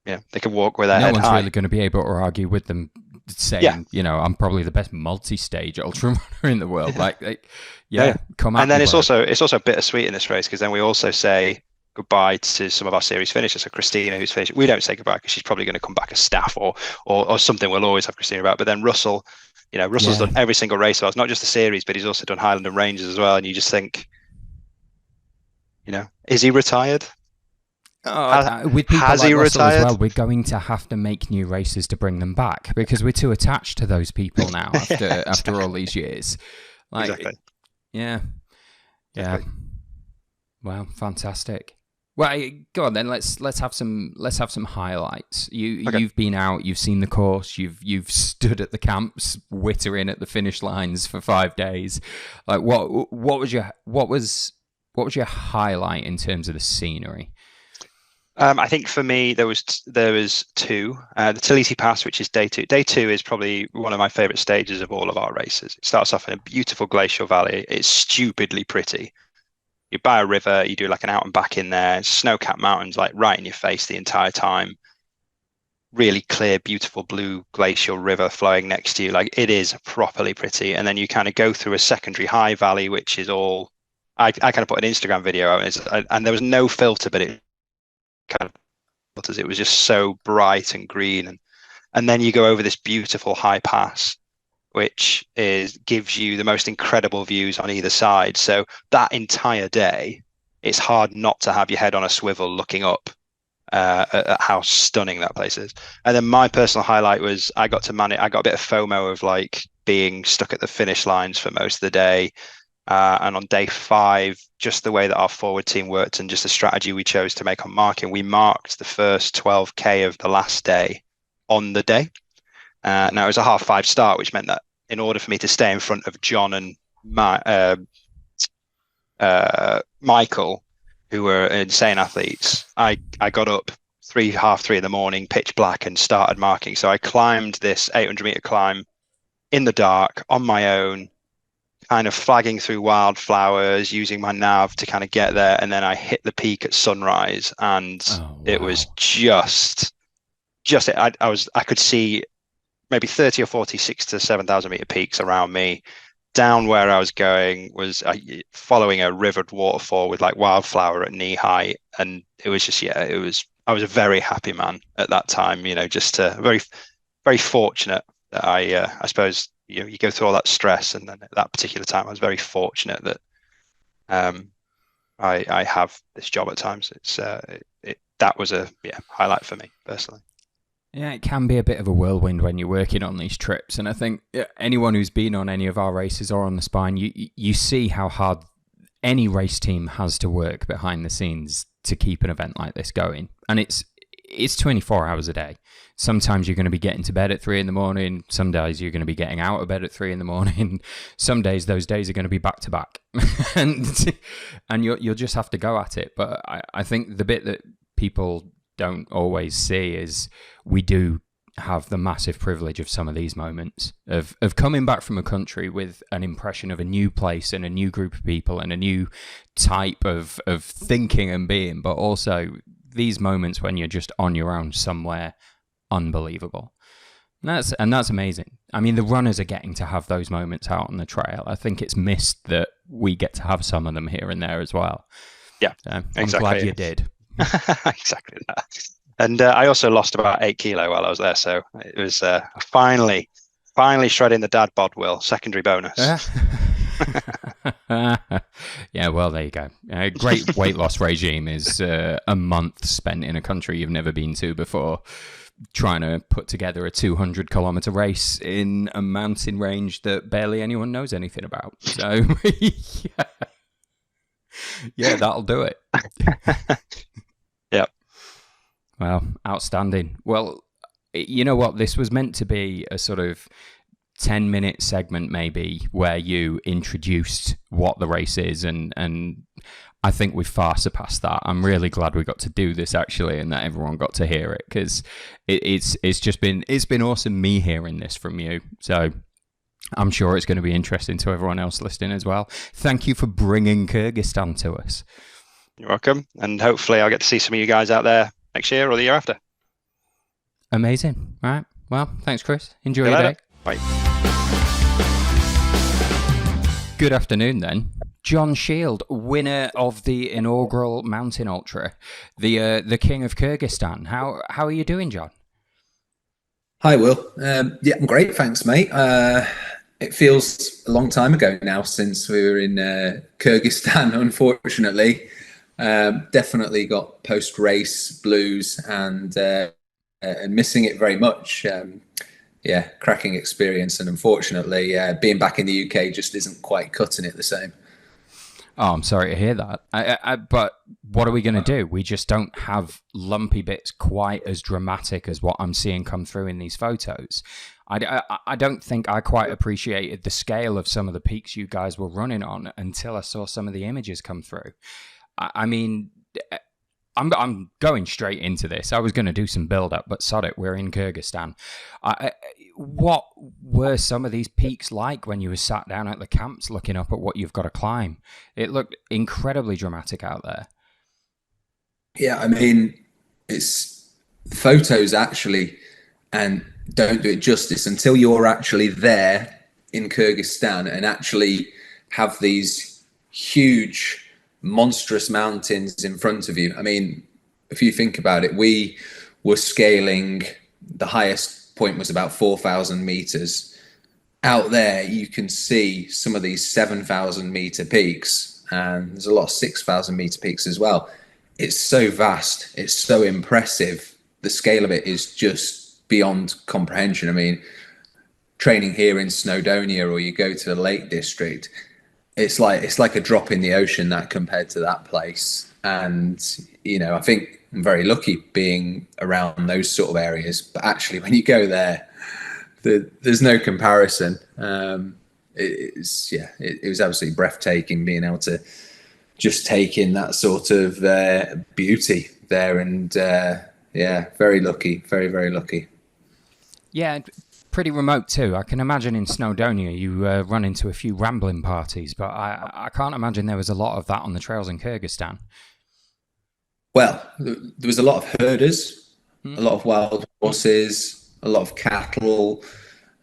Yeah, they can walk with their head high. No one's really going to be able to argue with them saying, I'm probably the best multi-stage ultra runner in the world. Come on. And then it's also bittersweet in this race, because then we also say goodbye to some of our series finishers. So Kristina, who's finished, we don't say goodbye because she's probably going to come back as staff or something. We'll always have Kristina about. But then Russell, Russell's done every single race of ours, not just the series, but he's also done Highland and Ranges as well. And you just think, is he retired? With people like Russell as well, we're going to have to make new races to bring them back, because we're too attached to those people now after all these years. Exactly. Yeah. Exactly. Wow, fantastic. Well, go on then. Let's have some highlights. You've been out, you've seen the course, you've stood at the camps, wittering at the finish lines for 5 days. Like what was your highlight in terms of the scenery? I think for me there was two. The Tbilisi Pass, which is day 2. Day 2 is probably one of my favorite stages of all of our races. It starts off in a beautiful glacial valley. It's stupidly pretty. You buy a river, you do like an out and back in there, snow-capped mountains like right in your face the entire time. Really clear, beautiful blue glacial river flowing next to you. Like, it is properly pretty. And then you kind of go through a secondary high valley, which is all, I kind of put an Instagram video out, and there was no filter, but it kind of, it was just so bright and green. And then you go over this beautiful high pass, which gives you the most incredible views on either side. So that entire day, it's hard not to have your head on a swivel looking up at how stunning that place is. And then my personal highlight was I got a bit of FOMO of like being stuck at the finish lines for most of the day. And on day 5, just the way that our forward team worked and just the strategy we chose to make on marking, we marked the first 12K of the last day on the day. Now it was a 5:30 start, which meant that in order for me to stay in front of John and Michael, who were insane athletes, I got up 3:30 in the morning, pitch black, and started marking. So I climbed this 800-meter climb in the dark on my own, kind of flagging through wildflowers, using my nav to kind of get there. And then I hit the peak at sunrise, and it was I could see maybe 30 or 40, 6,000 to 7,000 meter peaks around me. Down where I was going was following a rivered waterfall with like wildflower at knee height. And it was just, I was a very happy man at that time, just very, very fortunate that I suppose, you go through all that stress. And then at that particular time, I was very fortunate that I have this job at times. That was a highlight for me personally. Yeah, it can be a bit of a whirlwind when you're working on these trips. And I think anyone who's been on any of our races or on the Spine, you see how hard any race team has to work behind the scenes to keep an event like this going. And it's 24 hours a day. Sometimes you're going to be getting to bed at 3 a.m. Some days you're going to be getting out of bed at 3 a.m. Some days, those days are going to be back to back. And you'll just have to go at it. But I think the bit that people don't always see is we do have the massive privilege of some of these moments of coming back from a country with an impression of a new place and a new group of people and a new type of thinking and being, but also these moments when you're just on your own somewhere unbelievable. And that's amazing. I mean, the runners are getting to have those moments out on the trail. I think it's missed that we get to have some of them here and there as well. Yeah, so exactly. I'm glad you did. Exactly that. And I also lost about 8 kilo while I was there, so it was finally shredding the dad bod, Will. Secondary bonus. Yeah, well, there you go. A great weight loss regime is a month spent in a country you've never been to before, trying to put together a 200-kilometer race in a mountain range that barely anyone knows anything about. So, yeah, that'll do it. Yeah. Well, outstanding. Well, you know what? This was meant to be a sort of 10-minute segment maybe where you introduced what the race is, and I think we've far surpassed that. I'm really glad we got to do this actually, and that everyone got to hear it, because it's been awesome me hearing this from you. So I'm sure it's going to be interesting to everyone else listening as well. Thank you for bringing Kyrgyzstan to us. You're welcome, and hopefully I'll get to see some of you guys out there next year or the year after. Amazing. All right. Well, thanks, Chris. Enjoy your day. Bye. Good afternoon, then. Jon Shield, winner of the inaugural mountain ultra, the king of Kyrgyzstan. How are you doing, Jon? Hi, Will. Yeah, I'm great, thanks, mate. It feels a long time ago now since we were in Kyrgyzstan, unfortunately. Definitely got post-race blues and missing it very much. Yeah, cracking experience, and unfortunately, being back in the UK just isn't quite cutting it the same. Oh, I'm sorry to hear that. But what are we going to do? We just don't have lumpy bits quite as dramatic as what I'm seeing come through in these photos. I don't think I quite appreciated the scale of some of the peaks you guys were running on until I saw some of the images come through. I mean, I'm going straight into this. I was going to do some build-up, but sod it, we're in Kyrgyzstan. What were some of these peaks like when you were sat down at the camps looking up at what you've got to climb? It looked incredibly dramatic out there. Yeah, I mean, it's photos actually, and don't do it justice until you're actually there in Kyrgyzstan and actually have these huge, monstrous mountains in front of you. I mean, if you think about it, we were scaling, the highest point was about 4,000 meters. Out there, you can see some of these 7,000 meter peaks, and there's a lot of 6,000 meter peaks as well. It's so vast. It's so impressive. The scale of it is just beyond comprehension. I mean, training here in Snowdonia, or you go to the Lake District, it's like a drop in the ocean, that compared to that place. And, you know, I think I'm very lucky being around those sort of areas. But actually, when you go there, there's no comparison. It was absolutely breathtaking being able to just take in that sort of beauty there. And yeah, very lucky, very, very lucky. Yeah, pretty remote too. I can imagine in Snowdonia you run into a few rambling parties, but I can't imagine there was a lot of that on the trails in Kyrgyzstan. Well, there was a lot of herders, a lot of wild horses, a lot of cattle,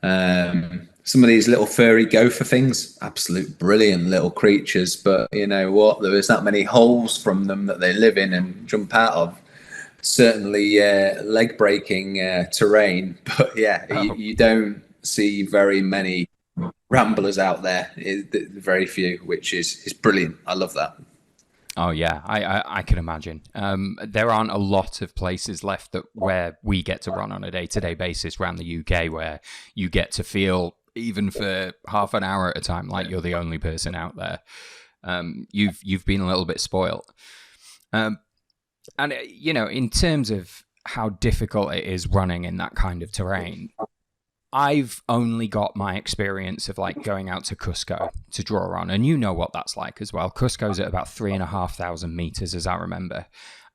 some of these little furry gopher things, absolute brilliant little creatures. But you know what? There is that many holes from them that they live in and jump out of. Certainly leg breaking terrain, but yeah, you don't see very many ramblers out there. Very few, which is brilliant. I love that. Oh yeah, I can imagine. There aren't a lot of places left where we get to run on a day-to-day basis around the UK where you get to feel, even for half an hour at a time, like you're the only person out there. You've been a little bit spoiled. And, you know, in terms of how difficult it is running in that kind of terrain, I've only got my experience of like going out to Cusco to draw on. And you know what that's like as well. Cusco's at about 3,500 meters, as I remember.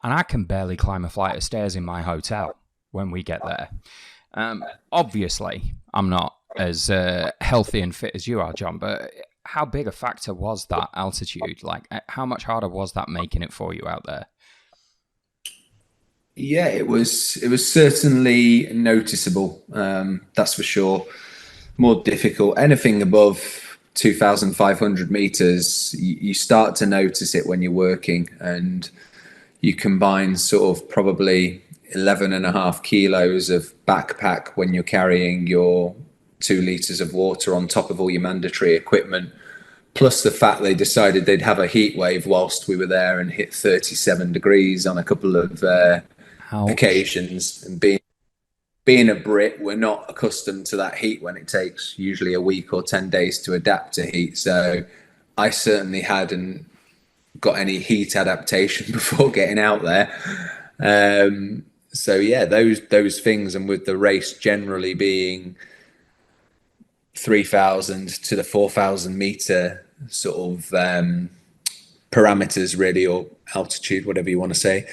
And I can barely climb a flight of stairs in my hotel when we get there. Obviously, I'm not as healthy and fit as you are, Jon, but how big a factor was that altitude? Like, how much harder was that making it for you out there? Yeah, it was certainly noticeable. That's for sure. More difficult. Anything above 2,500 meters, you start to notice it when you're working, and you combine sort of probably 11.5 kilos of backpack when you're carrying your 2 liters of water on top of all your mandatory equipment, plus the fact they decided they'd have a heat wave whilst we were there and hit 37 degrees on a couple of occasions. And being a Brit, we're not accustomed to that heat when it takes usually a week or 10 days to adapt to heat. So I certainly hadn't got any heat adaptation before getting out there. So yeah, those things, and with the race generally being 3,000 to the 4,000 meter sort of parameters, really, or altitude, whatever you want to say,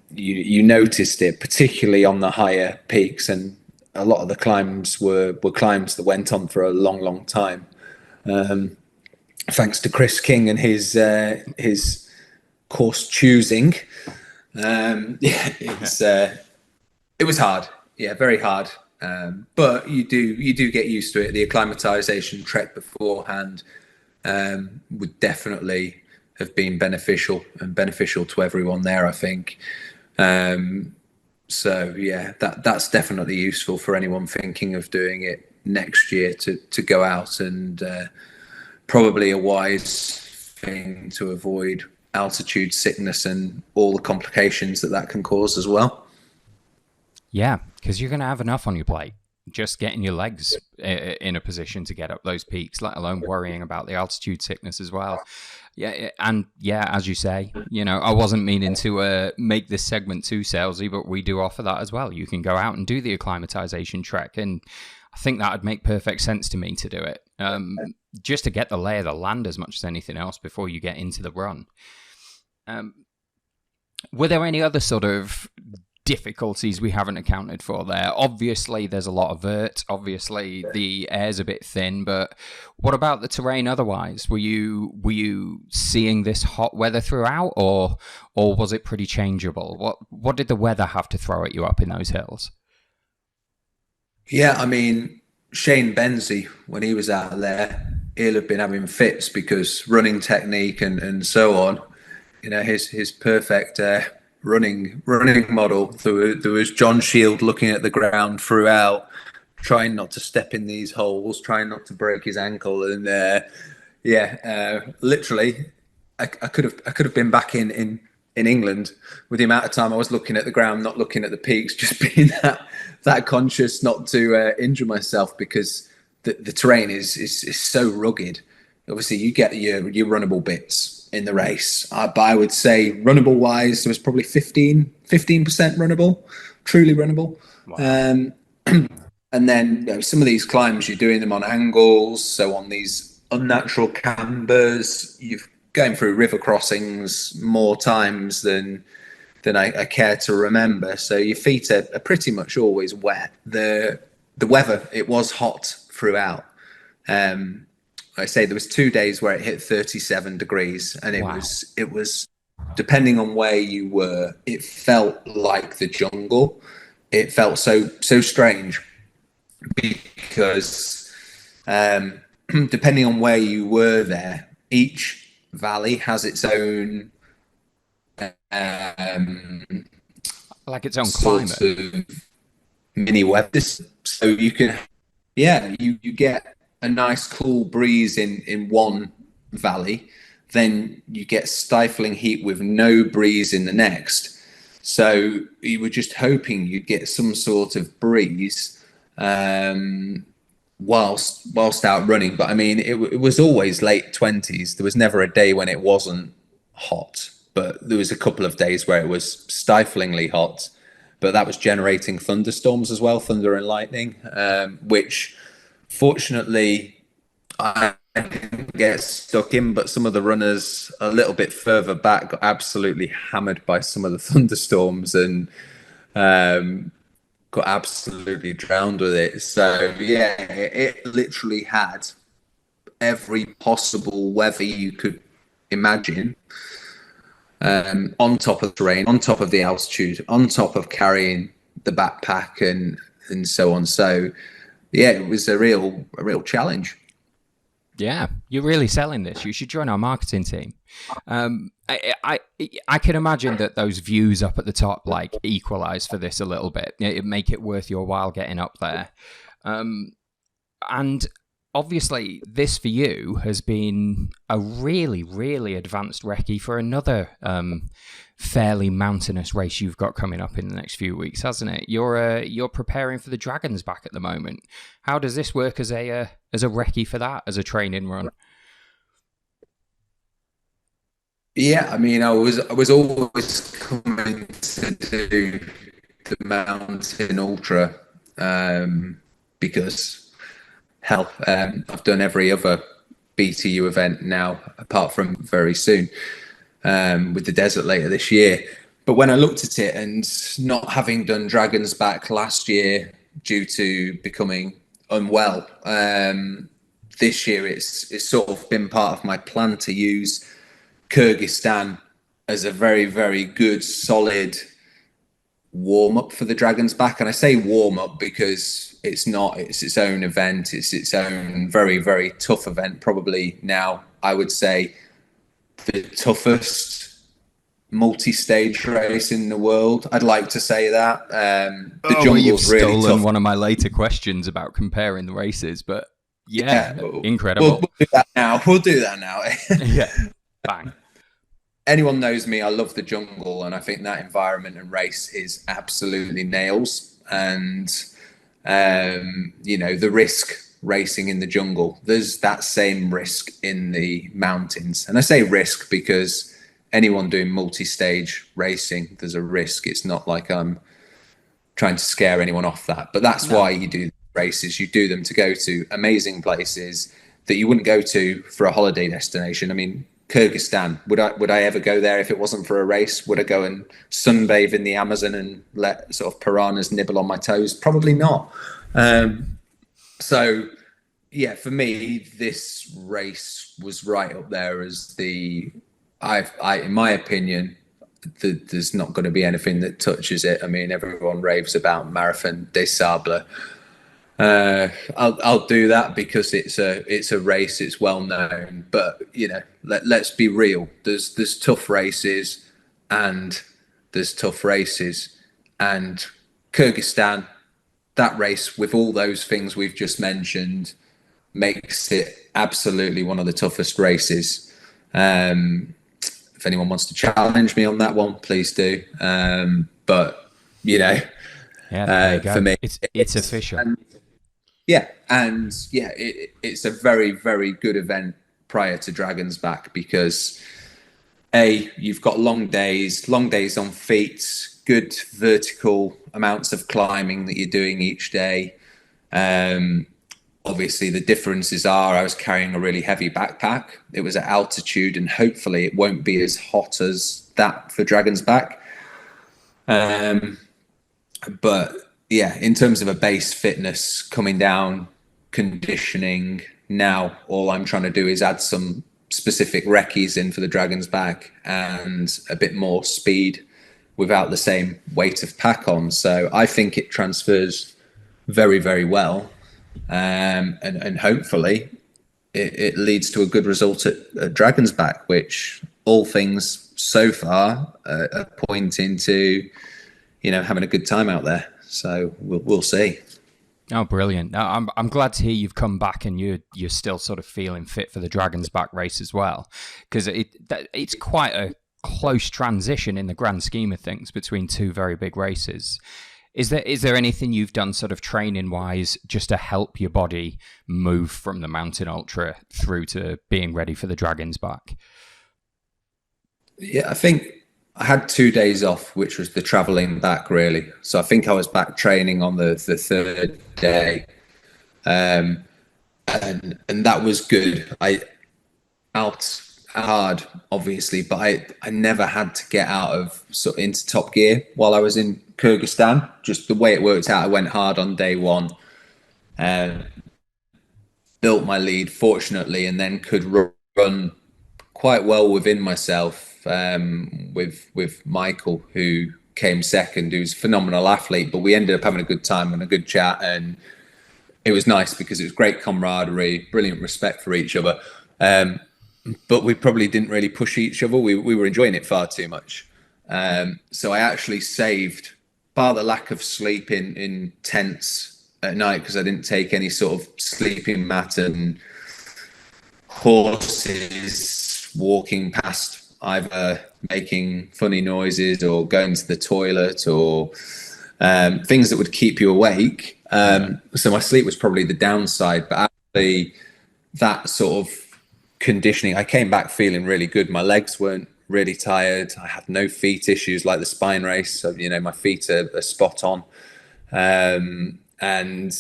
you noticed it particularly on the higher peaks, and a lot of the climbs were climbs that went on for a long time. Thanks to Kris King and his course choosing. It was hard, very hard, but you do get used to it. The acclimatization trek beforehand would definitely have been beneficial to everyone there, I think. So yeah, that's definitely useful for anyone thinking of doing it next year to go out, and probably a wise thing to avoid altitude sickness and all the complications that can cause as well. Yeah, because you're going to have enough on your plate just getting your legs in a position to get up those peaks, let alone worrying about the altitude sickness as well. Yeah, and yeah, as you say, I wasn't meaning to make this segment too salesy, but we do offer that as well. You can go out and do the acclimatization trek, and I think that would make perfect sense to me to do it, just to get the lay of the land as much as anything else before you get into the run. Were there any other sort of difficulties we haven't accounted for there? Obviously, there's a lot of vert. Obviously, the air's a bit thin. But what about the terrain otherwise? Were you seeing this hot weather throughout, or was it pretty changeable? What did the weather have to throw at you up in those hills? Yeah, I mean, Shane Benzie, when he was out there, he'll have been having fits because running technique and so on. His perfect running model. There was Jon Shield looking at the ground throughout, trying not to step in these holes, trying not to break his ankle, and literally, I could have been back in England with the amount of time I was looking at the ground, not looking at the peaks, just being that conscious not to injure myself, because the terrain is so rugged. Obviously, you get your runnable bits in the race, but I would say runnable wise, there was probably 15% runnable, truly runnable. Wow. And then some of these climbs, you're doing them on angles, so on these unnatural cambers, you're going through river crossings more times than I care to remember. So your feet are pretty much always wet. The weather, it was hot throughout. I say there was 2 days where it hit 37 degrees, and it was depending on where you were, it felt like the jungle. It felt so strange because depending on where you were there, each valley has its own like its own climate, mini weather. So you can, you get a nice cool breeze in one valley, then you get stifling heat with no breeze in the next. So you were just hoping you'd get some sort of breeze whilst out running. But I mean, it was always late 20s. There was never a day when it wasn't hot, but there was a couple of days where it was stiflingly hot, but that was generating thunderstorms as well, thunder and lightning, which fortunately I didn't get stuck in, but some of the runners a little bit further back got absolutely hammered by some of the thunderstorms and got absolutely drowned with it. So yeah, it literally had every possible weather you could imagine, on top of the terrain, on top of the altitude, on top of carrying the backpack and so on. So yeah, it was a real challenge. Yeah, you're really selling this. You should join our marketing team. I can imagine that those views up at the top like equalize for this a little bit. It make it worth your while getting up there. And obviously this for you has been a really, really advanced recce for another fairly mountainous race you've got coming up in the next few weeks, hasn't it? You're preparing for the Dragon's Back at the moment. How does this work as a recce for that, as a training run? Yeah, I mean, I was always coming to do the mountain ultra because hell, I've done every other BTU event now, apart from very soon with the desert later this year. But when I looked at it, and not having done Dragon's Back last year due to becoming unwell, this year it's sort of been part of my plan to use Kyrgyzstan as a very, very good, solid warm-up for the Dragon's Back. And I say warm-up because it's its own event. It's its own very, very tough event. Probably now, I would say, the toughest multi-stage race in the world. I'd like to say that. The jungle's really tough. One of my later questions about comparing the races, but yeah, incredible. We'll do that now. We'll do that now. Yeah, bang. Anyone knows me, I love the jungle, and I think that environment and race is absolutely nails. And the risk racing in the jungle, there's that same risk in the mountains. And I say risk because anyone doing multi-stage racing, there's a risk. It's not like I'm trying to scare anyone off that, but that's why you do races. You do them to go to amazing places that you wouldn't go to for a holiday destination. I mean, Kyrgyzstan, would I ever go there if it wasn't for a race? Would I go and sunbathe in the Amazon and let sort of piranhas nibble on my toes? Probably not. So yeah, for me, this race was right up there as in my opinion, there's not going to be anything that touches it. I mean, everyone raves about Marathon des Sables. I'll do that because it's a race, it's well known, but let's be real. There's tough races and there's tough races, and Kyrgyzstan, that race with all those things we've just mentioned, makes it absolutely one of the toughest races. If anyone wants to challenge me on that one, please do. But there you go. For me, it's official. It's a very, very good event prior to Dragon's Back because you've got long days on feet, good vertical amounts of climbing that you're doing each day. Obviously, the differences are I was carrying a really heavy backpack. It was at altitude, and hopefully it won't be as hot as that for Dragon's Back. But yeah, in terms of a base fitness coming down, conditioning, now all I'm trying to do is add some specific recce's in for the Dragon's Back and a bit more speed without the same weight of pack on. So I think it transfers very, very well. And hopefully it leads to a good result at Dragon's Back, which all things so far are pointing to, having a good time out there. So we'll see. Oh, brilliant! I'm glad to hear you've come back and you're still sort of feeling fit for the Dragon's Back race as well, because it's quite a close transition in the grand scheme of things between two very big races. Is there anything you've done sort of training wise just to help your body move from the mountain ultra through to being ready for the Dragon's Back? Yeah, I think I had 2 days off, which was the traveling back, really. So I think I was back training on the third day. And that was good. I out hard, obviously, but I never had to get out of into top gear while I was in Kyrgyzstan. Just the way it worked out, I went hard on day one, built my lead, fortunately, and then could run quite well within myself with Michael, who came second, who's a phenomenal athlete. But we ended up having a good time and a good chat, and it was nice because it was great camaraderie, brilliant respect for each other. But we probably didn't really push each other. We were enjoying it far too much. So I actually saved, bar the lack of sleep in tents at night because I didn't take any sort of sleeping mat, and horses walking past either making funny noises or going to the toilet or things that would keep you awake. So my sleep was probably the downside, but actually that sort of conditioning, I came back feeling really good. My legs weren't really tired. I had no feet issues like the spine race. So, my feet are spot on. And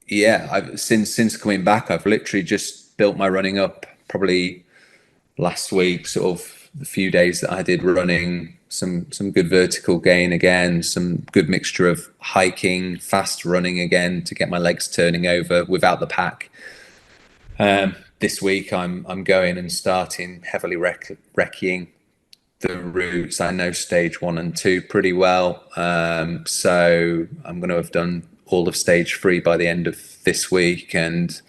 yeah, since coming back, I've literally just built my running up. Probably last week, sort of the few days that I did running, some good vertical gain again, some good mixture of hiking, fast running again to get my legs turning over without the pack. This week I'm going and starting heavily recceing the routes. I know stage 1 and 2 pretty well, so I'm going to have done all of stage 3 by the end of this week. And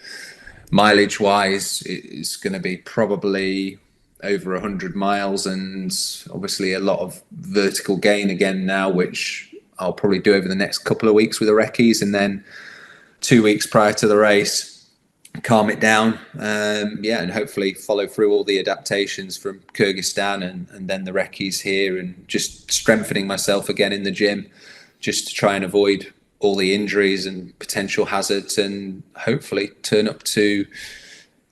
mileage wise, it's going to be probably over 100 miles, and obviously a lot of vertical gain again now, which I'll probably do over the next couple of weeks with the recce's, and then 2 weeks prior to the race calm it down, and hopefully follow through all the adaptations from Kyrgyzstan and then the recce's here, and just strengthening myself again in the gym just to try and avoid all the injuries and potential hazards, and hopefully turn up to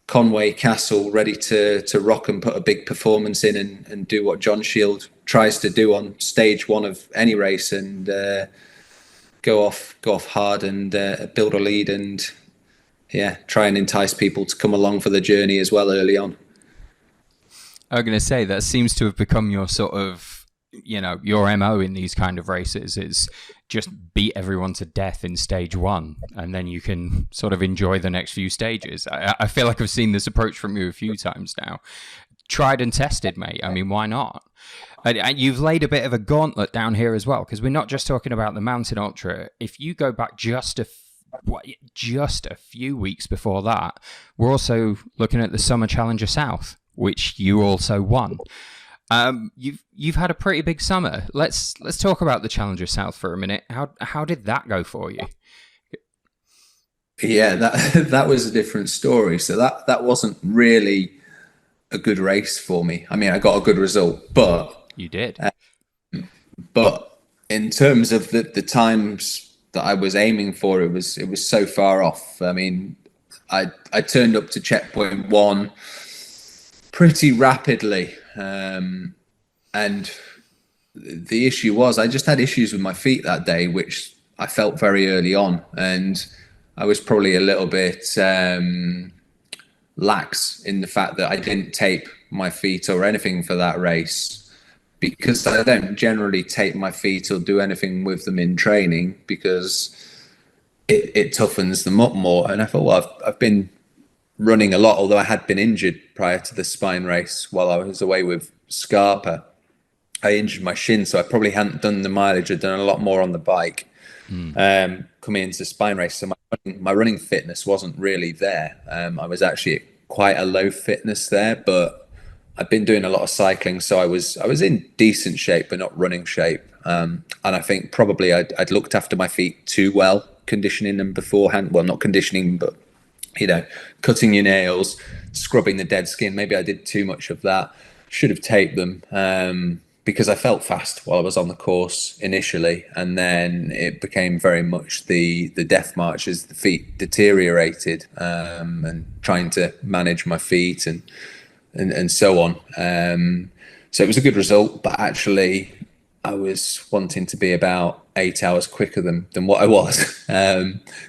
Conway Castle ready to rock and put a big performance in, and do what Jon Shield tries to do on stage 1 of any race, and go off hard and build a lead, and try and entice people to come along for the journey as well early on. I was going to say, that seems to have become your sort of, your MO in these kind of races, is just beat everyone to death in stage 1, and then you can sort of enjoy the next few stages. I feel like I've seen this approach from you a few times now. Tried and tested, mate. I mean, why not? You've laid a bit of a gauntlet down here as well, because we're not just talking about the Mountain Ultra. If you go back just a few weeks before that, we're also looking at the Summer Challenger South, which you also won. You've had a pretty big summer. Let's talk about the Challenger South for a minute. How did that go for you? Yeah, that was a different story. So that wasn't really a good race for me. I mean, I got a good result, but you did. But in terms of the times that I was aiming for, it was so far off. I mean, I turned up to checkpoint 1 pretty rapidly, and the issue was I just had issues with my feet that day, which I felt very early on, and I was probably a little bit lax in the fact that I didn't tape my feet or anything for that race, because I don't generally tape my feet or do anything with them in training, because it toughens them up more. And I thought, well, I've been running a lot, although I had been injured prior to the spine race while I was away with Scarpa. I injured my shin, so I probably hadn't done the mileage. I'd done a lot more on the bike coming into the spine race. So my running fitness wasn't really there. I was actually at quite a low fitness there, but I've been doing a lot of cycling, so I was in decent shape, but not running shape. And I think probably I'd looked after my feet too well, conditioning them beforehand. Well, not conditioning, but cutting your nails, scrubbing the dead skin. Maybe I did too much of that. Should have taped them, because I felt fast while I was on the course initially, and then it became very much the death march as the feet deteriorated, and trying to manage my feet and so on. So it was a good result, but actually I was wanting to be about 8 hours quicker than what I was.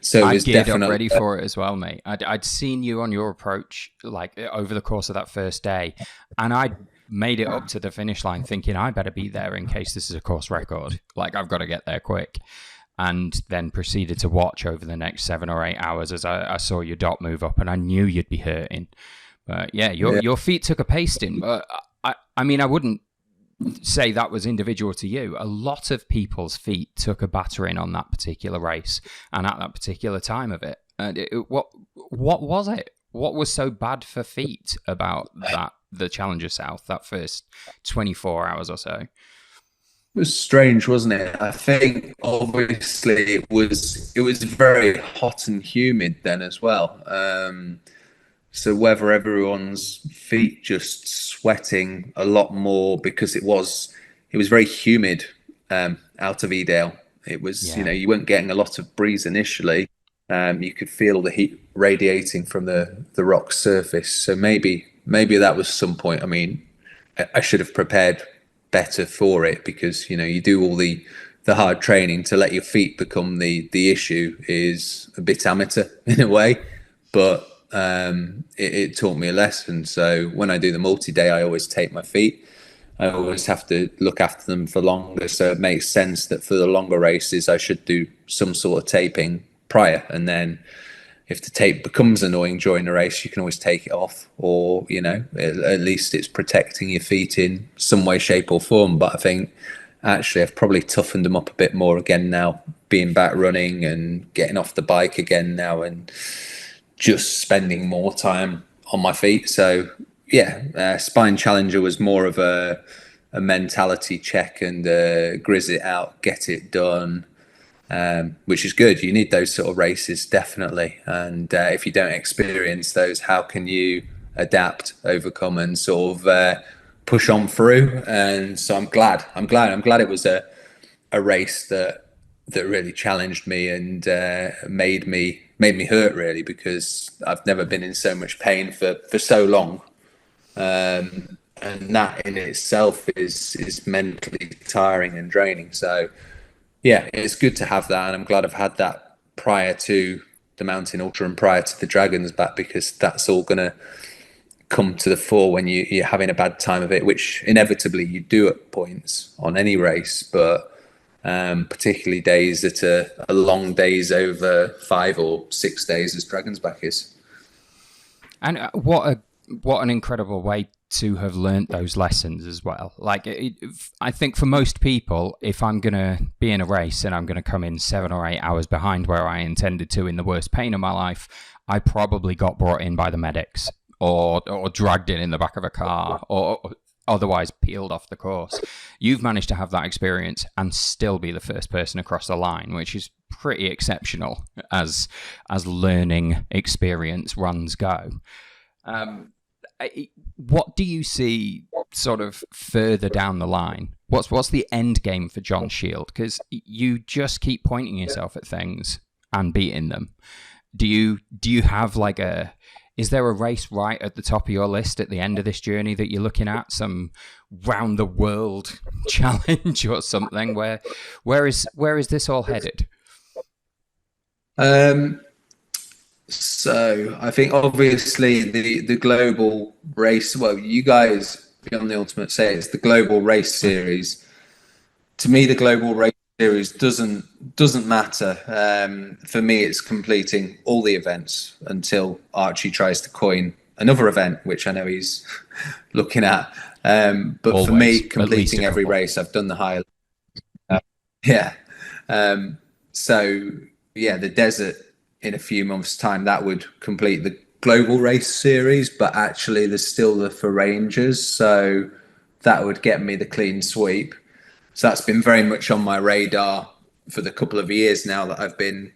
So it was definitely ready for it as well, mate. I'd seen you on your approach like over the course of that first day, and I'd made it up to the finish line thinking I better be there in case this is a course record. Like, I've got to get there quick. And then proceeded to watch over the next 7 or 8 hours as I saw your dot move up, and I knew you'd be hurting. But your feet took a pasting. But I mean, I wouldn't say that was individual to you. A lot of people's feet took a battering on that particular race and at that particular time of it. And what was it? What was so bad for feet about the Challenger South, that first 24 hours or so? was strange, wasn't it? I think obviously it was very hot and humid then as well. So whether everyone's feet just sweating a lot more because it was very humid out of Edale. It was, Yeah. you weren't getting a lot of breeze initially. You could feel the heat radiating from the rock surface. So maybe that was some point. I mean, I should have prepared better for it, because you do all the hard training to let your feet become the issue is a bit amateur in a way, but it taught me a lesson. So when I do the multi-day, I always tape my feet. I always have to look after them for longer, so it makes sense that for the longer races I should do some sort of taping prior, and then if the tape becomes annoying during the race, you can always take it off, or at least it's protecting your feet in some way, shape or form. But I think actually I've probably toughened them up a bit more again now, being back running and getting off the bike again now, and just spending more time on my feet. So yeah, Spine Challenger was more of a mentality check and grizz it out, get it done, which is good. You need those sort of races, definitely. And if you don't experience those, how can you adapt, overcome, and sort of push on through? And so I'm glad it was a race that really challenged me and made me hurt, really, because I've never been in so much pain for so long. And that in itself is mentally tiring and draining. So yeah, it's good to have that, and I'm glad I've had that prior to the Mountain Ultra and prior to the Dragons back, because that's all going to come to the fore when you're having a bad time of it, which inevitably you do at points on any race, but particularly days that are long days over 5 or 6 days, as Dragons back is. And what an incredible way to have learnt those lessons as well. Like, I think for most people, if I'm going to be in a race and I'm going to come in 7 or 8 hours behind where I intended to in the worst pain of my life, I probably got brought in by the medics or dragged in the back of a car or otherwise peeled off the course. You've managed to have that experience and still be the first person across the line, which is pretty exceptional as learning experience runs go. What do you see sort of further down the line? What's the end game for Jon Shield? Because you just keep pointing yourself at things and beating them. Do you have is there a race right at the top of your list at the end of this journey that you're looking at? Some round the world challenge or something? Where is this all headed? So I think obviously the global race, well, you guys Beyond the Ultimate say it's the Global Race Series. To me, the Global Race Series doesn't matter. For me, it's completing all the events until Archie tries to coin another event, which I know he's looking at. But always, for me, completing every race, I've done the high. So yeah, the desert in a few months' time, that would complete the Global Race Series, but actually there's still the for Rangers, so that would get me the clean sweep. So that's been very much on my radar for the couple of years now that I've been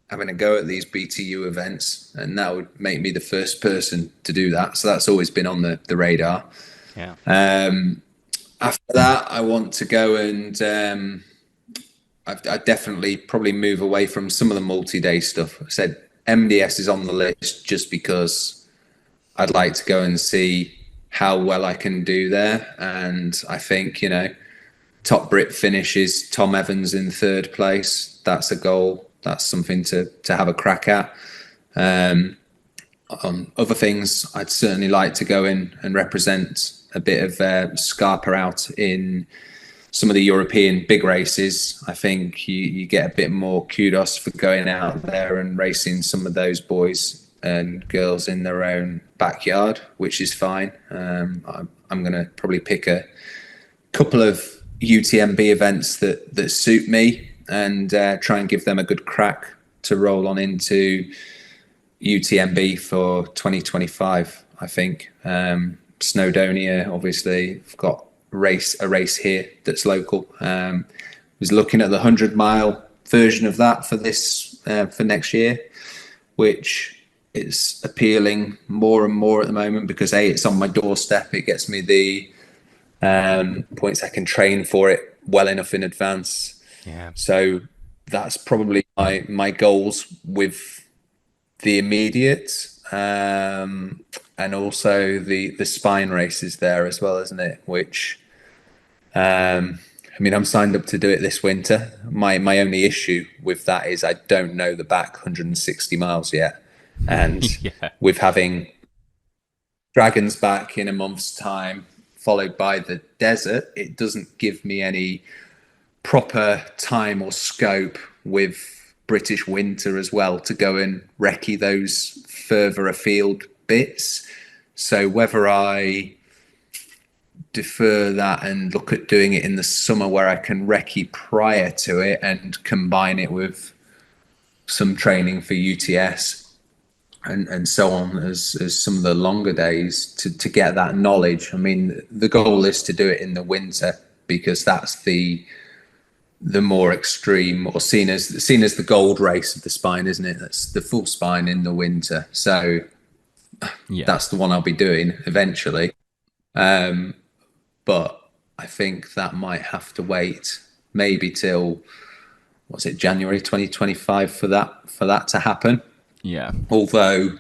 having a go at these BTU events, and that would make me the first person to do that. So that's always been on the radar. Yeah. After that, I want to go and I definitely probably move away from some of the multi-day stuff. I said MDS is on the list just because I'd like to go and see how well I can do there. And I think, top Brit finishes, Tom Evans in 3rd place. That's a goal. That's something to have a crack at. On other things, I'd certainly like to go in and represent a bit of Scarpa out in some of the European big races. I think you get a bit more kudos for going out there and racing some of those boys and girls in their own backyard, which is fine. I'm going to probably pick a couple of UTMB events that suit me and try and give them a good crack to roll on into UTMB for 2025, I think. Snowdonia, obviously, I've got race here that's local. Was looking at the 100-mile version of that for this for next year, which is appealing more and more at the moment because it's on my doorstep. It gets me the points. I can train for it well enough in advance. Yeah. So that's probably my goals with the immediate, and also the spine races there as well, isn't it? Which, I mean, I'm signed up to do it this winter. My only issue with that is I don't know the back 160 miles yet. And with having Dragon's Back in a month's time, followed by the desert, it doesn't give me any proper time or scope with British winter as well to go and recce those further afield bits. So whether I defer that and look at doing it in the summer where I can recce prior to it and combine it with some training for UTS and so on as some of the longer days to get that knowledge. I mean, the goal is to do it in the winter because that's the more extreme, or seen as the gold race of the spine, isn't it? That's the full spine in the winter. So that's the one I'll be doing eventually. But I think that might have to wait maybe till, January 2025 for that to happen. Yeah. Although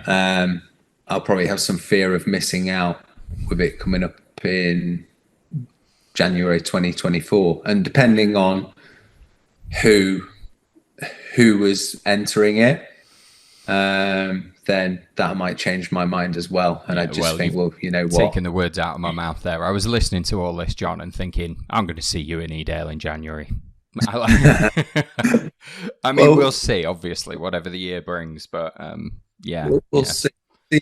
I'll probably have some fear of missing out with it coming up in January 2024. And depending on who was entering it, then that might change my mind as well. And I just think, well, you know what? Taking the words out of my mouth there. I was listening to all this, John, and thinking, I'm going to see you in Edale in January. I mean, we'll see, obviously, whatever the year brings. But we'll see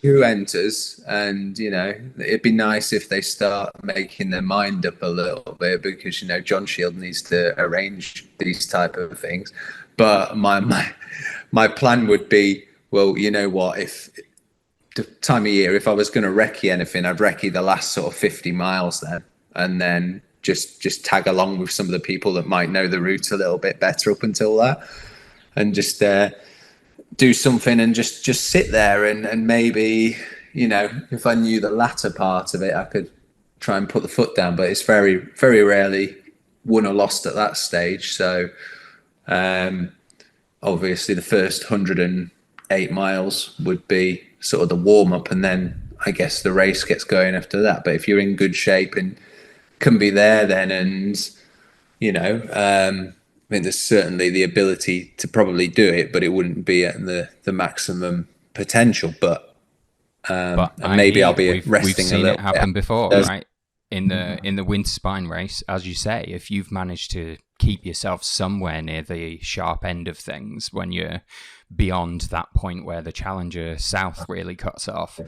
who enters. And, you know, it'd be nice if they start making their mind up a little bit because, you know, Jon Shield needs to arrange these type of things. But my plan would be, well, you know what, if the time of year, if I was going to recce anything, I'd recce the last sort of 50 miles then, and then just tag along with some of the people that might know the route a little bit better up until that, and just do something and just sit there and maybe, you know, if I knew the latter part of it, I could try and put the foot down, but it's very, very rarely won or lost at that stage. So obviously the first 108 miles would be sort of the warm up, and then I guess the race gets going after that. But if you're in good shape and can be there then, and you know, I mean, there's certainly the ability to probably do it, but it wouldn't be at the maximum potential. But maybe I'll be resting a little bit. We've seen it happen before, right? In the winter spine race, as you say, if you've managed to keep yourself somewhere near the sharp end of things when you're beyond that point where the Challenger South really cuts off,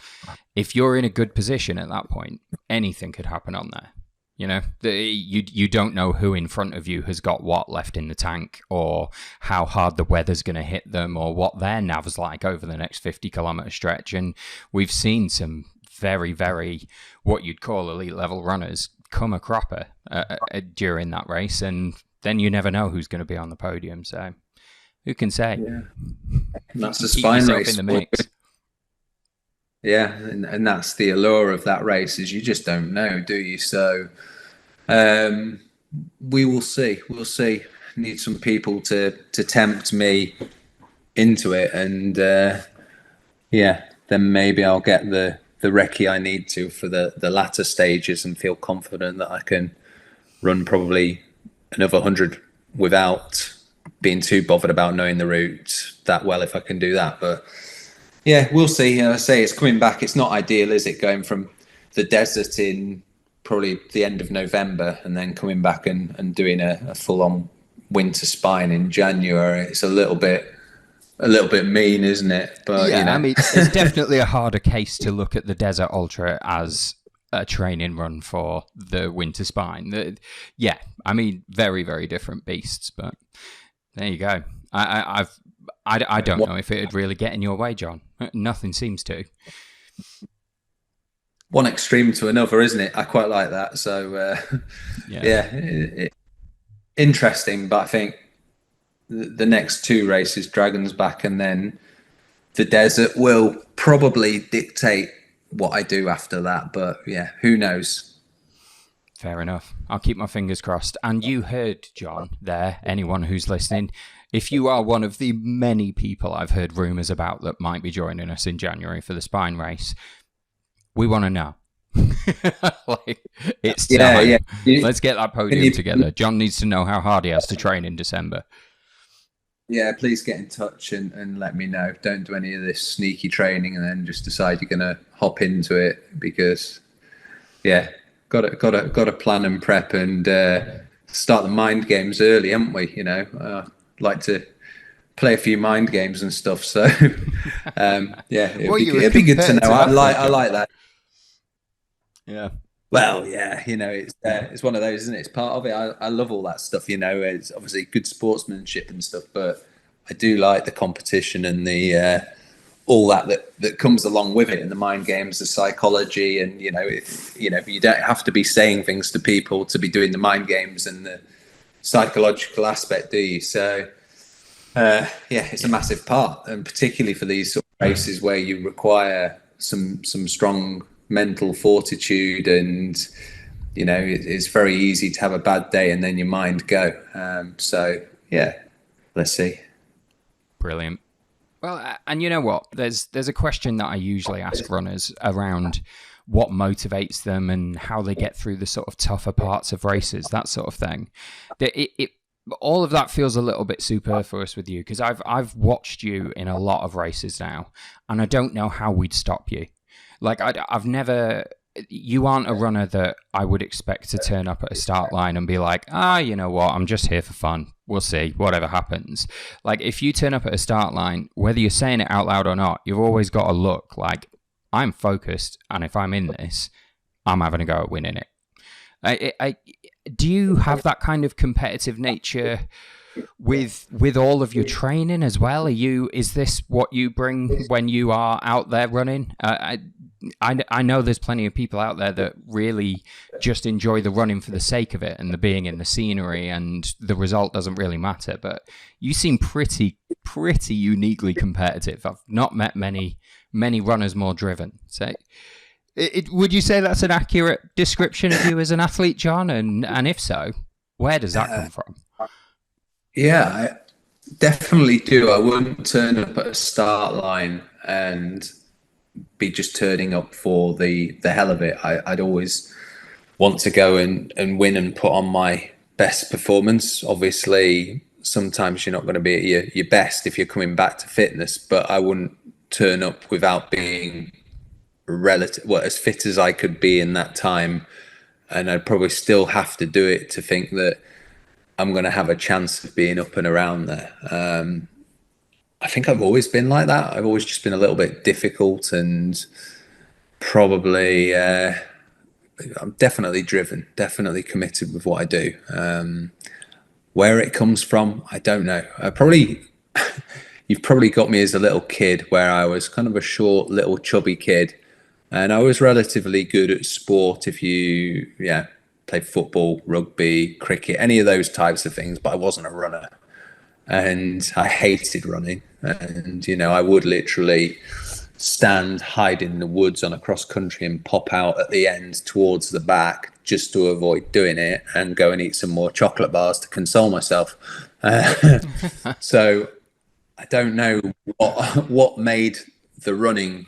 if you're in a good position at that point, anything could happen on there. You know, you don't know who in front of you has got what left in the tank, or how hard the weather's going to hit them, or what their nav's like over the next 50-kilometer stretch. And we've seen some very, very what you'd call elite level runners come a cropper during that race, and then you never know who's going to be on the podium. So who can say? Yeah, and that's a spine race in the mix. Yeah, and that's the allure of that race, is you just don't know, do you? So we will see. We'll see. Need some people to tempt me into it, and then maybe I'll get the recce I need to for the latter stages and feel confident that I can run probably another 100 without being too bothered about knowing the route that well, if I can do that. But yeah, we'll see. I say it's coming back. It's not ideal, is it, going from the desert in probably the end of November and then coming back and doing a full-on winter spine in January? It's a little bit mean, isn't it? But yeah, you know. I mean, it's definitely a harder case to look at the Desert Ultra as a training run for the winter spine. Yeah, I mean, very, very different beasts. But there you go. I don't know if it'd really get in your way, John. Nothing seems to. one extreme to another, isn't it? I quite like that. So interesting. But I think the next two races, Dragon's Back and then the desert, will probably dictate what I do after that. But yeah, who knows? Fair enough. I'll keep my fingers crossed. And you heard, Jon, there, anyone who's listening, if you are one of the many people I've heard rumours about that might be joining us in January for the Spine race, we want to know. Like, it's time. Yeah. Let's get that podium together. Jon needs to know how hard he has to train in December. Yeah, please get in touch and let me know. Don't do any of this sneaky training and then just decide you're going to hop into it, because, yeah, got to plan and prep and start the mind games early, haven't we? You know, like to play a few mind games and stuff. So, yeah, it'd be good to know. I like that. Yeah. Well, yeah, you know, it's one of those, isn't it? It's part of it. I love all that stuff, you know. It's obviously good sportsmanship and stuff, but I do like the competition and the all that comes along with it, and the mind games, the psychology, and you don't have to be saying things to people to be doing the mind games and the psychological aspect, do you? So, it's a massive part, and particularly for these sort of races where you require some strong mental fortitude, and you know it's very easy to have a bad day and then your mind go. So yeah, let's see. Brilliant. Well, and you know what? There's a question that I usually ask runners around what motivates them and how they get through the sort of tougher parts of races, that sort of thing. All of that feels a little bit superfluous with you, because I've watched you in a lot of races now, and I don't know how we'd stop you. Like, I've never... You aren't a runner that I would expect to turn up at a start line and be like, you know what, I'm just here for fun. We'll see, whatever happens. Like, if you turn up at a start line, whether you're saying it out loud or not, you've always got to look like, I'm focused, and if I'm in this, I'm having a go at winning it. Do you have that kind of competitive nature with all of your training as well? Is this what you bring when you are out there running? I know there's plenty of people out there that really just enjoy the running for the sake of it and the being in the scenery, and the result doesn't really matter. But you seem pretty uniquely competitive. I've not met many runners more driven. So, would you say that's an accurate description of you as an athlete, Jon? And if so, where does that come from? Yeah, I definitely do. I wouldn't turn up at a start line and be just turning up for the hell of it. I'd always want to go and win and put on my best performance. Obviously, sometimes you're not going to be at your best if you're coming back to fitness, but I wouldn't turn up without being as fit as I could be in that time. And I'd probably still have to do it to think that I'm going to have a chance of being up and around there. I think I've always been like that. I've always just been a little bit difficult, and probably I'm definitely driven, definitely committed with what I do. Where it comes from, I don't know. You've probably got me as a little kid, where I was kind of a short, little chubby kid, and I was relatively good at sport. If you play football, rugby, cricket, any of those types of things, but I wasn't a runner. And I hated running. And, you know, I would literally hide in the woods on a cross country and pop out at the end towards the back just to avoid doing it, and go and eat some more chocolate bars to console myself. So I don't know what made the running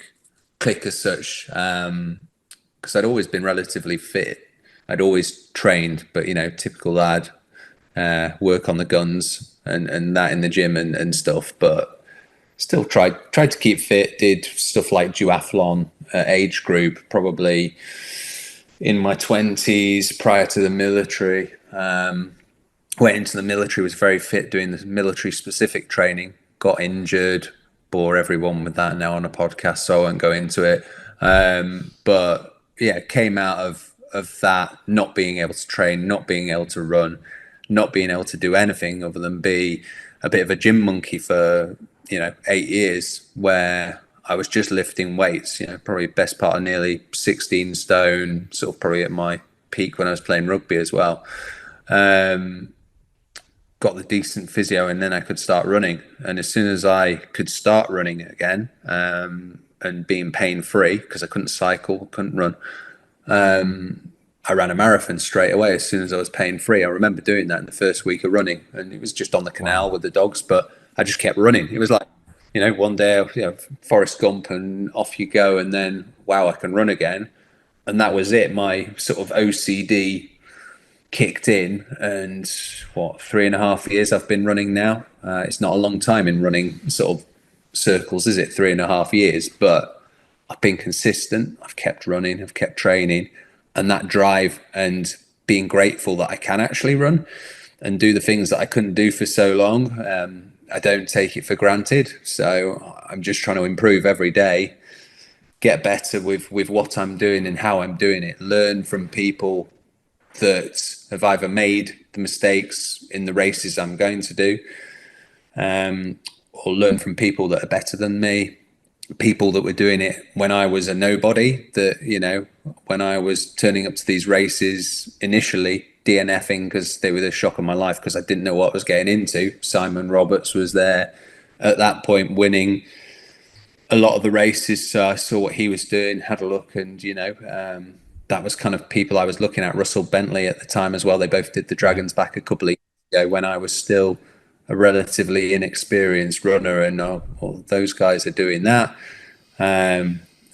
click as such, because I'd always been relatively fit. I'd always trained, but, you know, typical lad, work on the guns and that in the gym and stuff, but still tried to keep fit. Did stuff like duathlon age group, probably in my 20s prior to the military. Went into the military, was very fit doing the military specific training, got injured, bore everyone with that now on a podcast, so I won't go into it. But yeah, came out of that, not being able to train, not being able to run, not being able to do anything other than be a bit of a gym monkey for 8 years, where I was just lifting weights, probably best part of nearly 16 stone, sort of probably at my peak when I was playing rugby as well. Got the decent physio, and then I could start running. And as soon as I could start running again, and being pain free, because I couldn't cycle, couldn't run, I ran a marathon straight away as soon as I was pain free. I remember doing that in the first week of running, and it was just on the canal with the dogs, but I just kept running. It was like, one day, Forrest Gump, and off you go, and then wow, I can run again. And that was it. My sort of OCD kicked in, and 3.5 years I've been running now. It's not a long time in running sort of circles, is it? 3.5 years, but I've been consistent. I've kept running, I've kept training, and that drive and being grateful that I can actually run and do the things that I couldn't do for so long. I don't take it for granted. So I'm just trying to improve every day, get better with what I'm doing and how I'm doing it, learn from people that have either made the mistakes in the races I'm going to do, or learn from people that are better than me, people that were doing it when I was a nobody, that, when I was turning up to these races initially, DNFing because they were the shock of my life because I didn't know what I was getting into. Simon Roberts was there at that point winning a lot of the races, so I saw what he was doing, had a look, and that was kind of people I was looking at. Russell Bentley at the time as well. They both did the Dragons back a couple of years ago when I was still a relatively inexperienced runner, and those guys are doing that.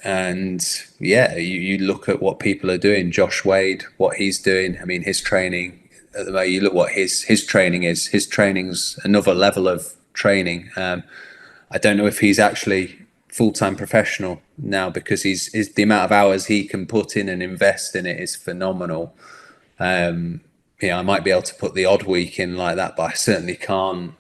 And yeah, you look at what people are doing. Josh Wade, what he's doing. I mean, his training at the moment, you look what his training is. His training's another level of training. I don't know if he's actually full-time professional now, because he's the amount of hours he can put in and invest in it is phenomenal. I might be able to put the odd week in like that, but I certainly can't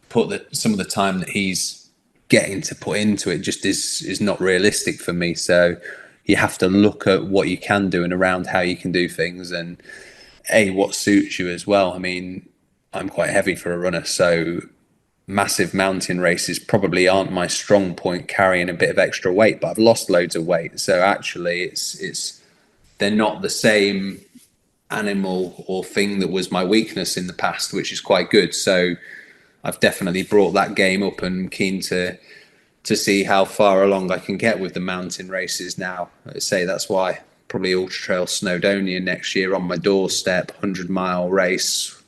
put some of the time that he's getting to put into it. Just is not realistic for me. So you have to look at what you can do and around how you can do things, and what suits you as well. I mean, I'm quite heavy for a runner, so massive mountain races probably aren't my strong point, carrying a bit of extra weight, but I've lost loads of weight. So actually they're not the same animal or thing that was my weakness in the past, which is quite good. So I've definitely brought that game up, and keen to see how far along I can get with the mountain races now. I say that's why probably Ultra Trail Snowdonia next year on my doorstep, 100-mile race,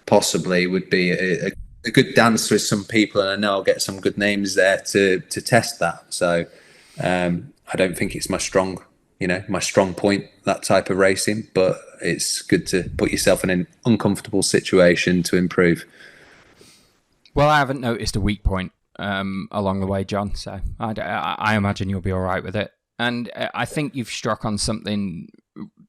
possibly would be a good dance with some people, and I know I'll get some good names there to test that. So I don't think it's my strong point, that type of racing, but it's good to put yourself in an uncomfortable situation to improve. Well, I haven't noticed a weak point along the way, John, so I imagine you'll be all right with it. And I think you've struck on something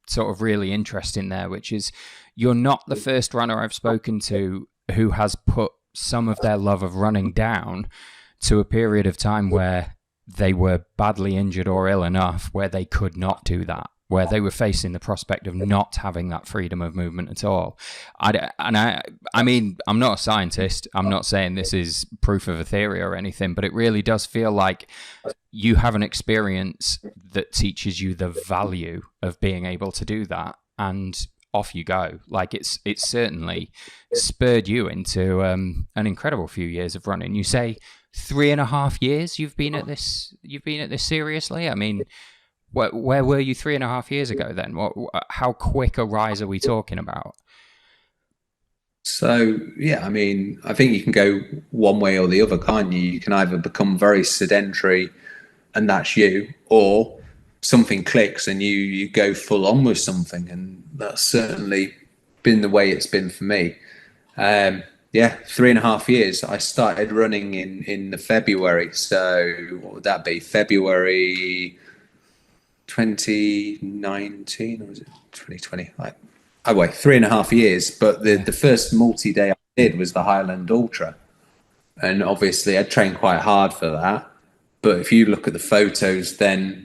sort of really interesting there, which is you're not the first runner I've spoken to who has put some of their love of running down to a period of time where they were badly injured or ill enough where they could not do that, where they were facing the prospect of not having that freedom of movement at all. I mean, I'm not a scientist. I'm not saying this is proof of a theory or anything, but it really does feel like you have an experience that teaches you the value of being able to do that, and off you go. Like it's certainly spurred you into an incredible few years of running. You say 3.5 years you've been at this seriously? I mean, where were you 3.5 years ago then? How quick a rise are we talking about? So, I mean, I think you can go one way or the other, can't you? You can either become very sedentary and that's you, or something clicks and you go full on with something. And that's certainly been the way it's been for me. 3.5 years. I started running in the February. So what would that be? February 2019, or was it 2020? 3.5 years. But the first multi-day I did was the Highland Ultra. And obviously I trained quite hard for that. But if you look at the photos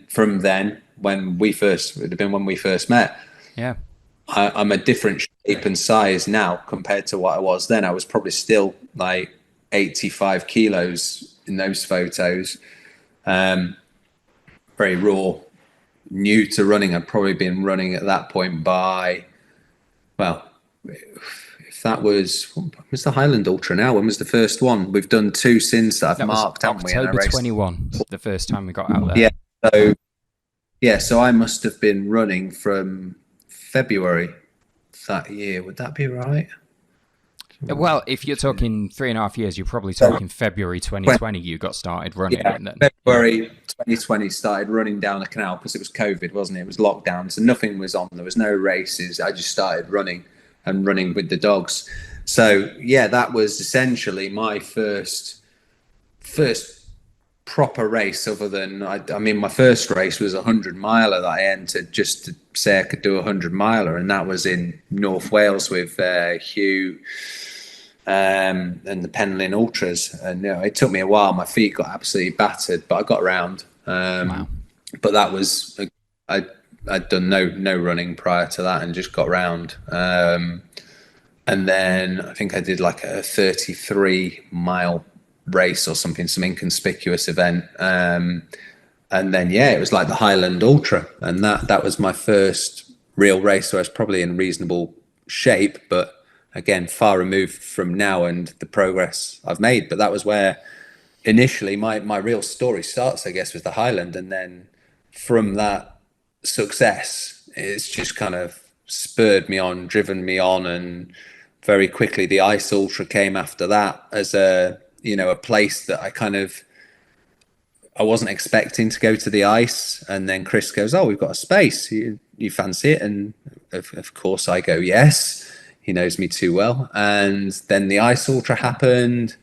from then, when we first met, I'm a different shape and size now compared to what I was then. I was probably still like 85 kilos in those photos. very raw, new to running. I'd probably been running at that point by, well, if that was, when was the Highland Ultra now? When was the first one? We've done 2 since that I've marked, haven't we? October 21, the first time we got out there. So I must have been running from February that year. Would that be right? Well, if you're talking 3.5 years, you're probably talking February 2020 you got started running. Yeah, and then, February 2020 started running down the canal because it was COVID, wasn't it? It was lockdown, so nothing was on. There was no races. I just started running with the dogs. So yeah, that was essentially my first proper race, other than I mean my first race was a 100-miler that I entered just to say I could do a 100-miler, and that was in North Wales with Hugh and the Penlyn Ultras. And it took me a while. My feet got absolutely battered, but I got around. Wow. But that was I'd done no running prior to that and just got round. And then I think I did like a 33-mile race or something, some inconspicuous event. And then, it was like the Highland Ultra. And that was my first real race. So I was probably in reasonable shape, but again, far removed from now and the progress I've made. But that was where initially my real story starts, I guess, with the Highland. And then from that success, it's just kind of spurred me on, driven me on. And very quickly, the Ice Ultra came after that as a place that I wasn't expecting to go to the ice. And then Chris goes, "Oh, we've got a space. You fancy it?" And of course I go, "Yes." He knows me too well. And then the Ice Ultra happened.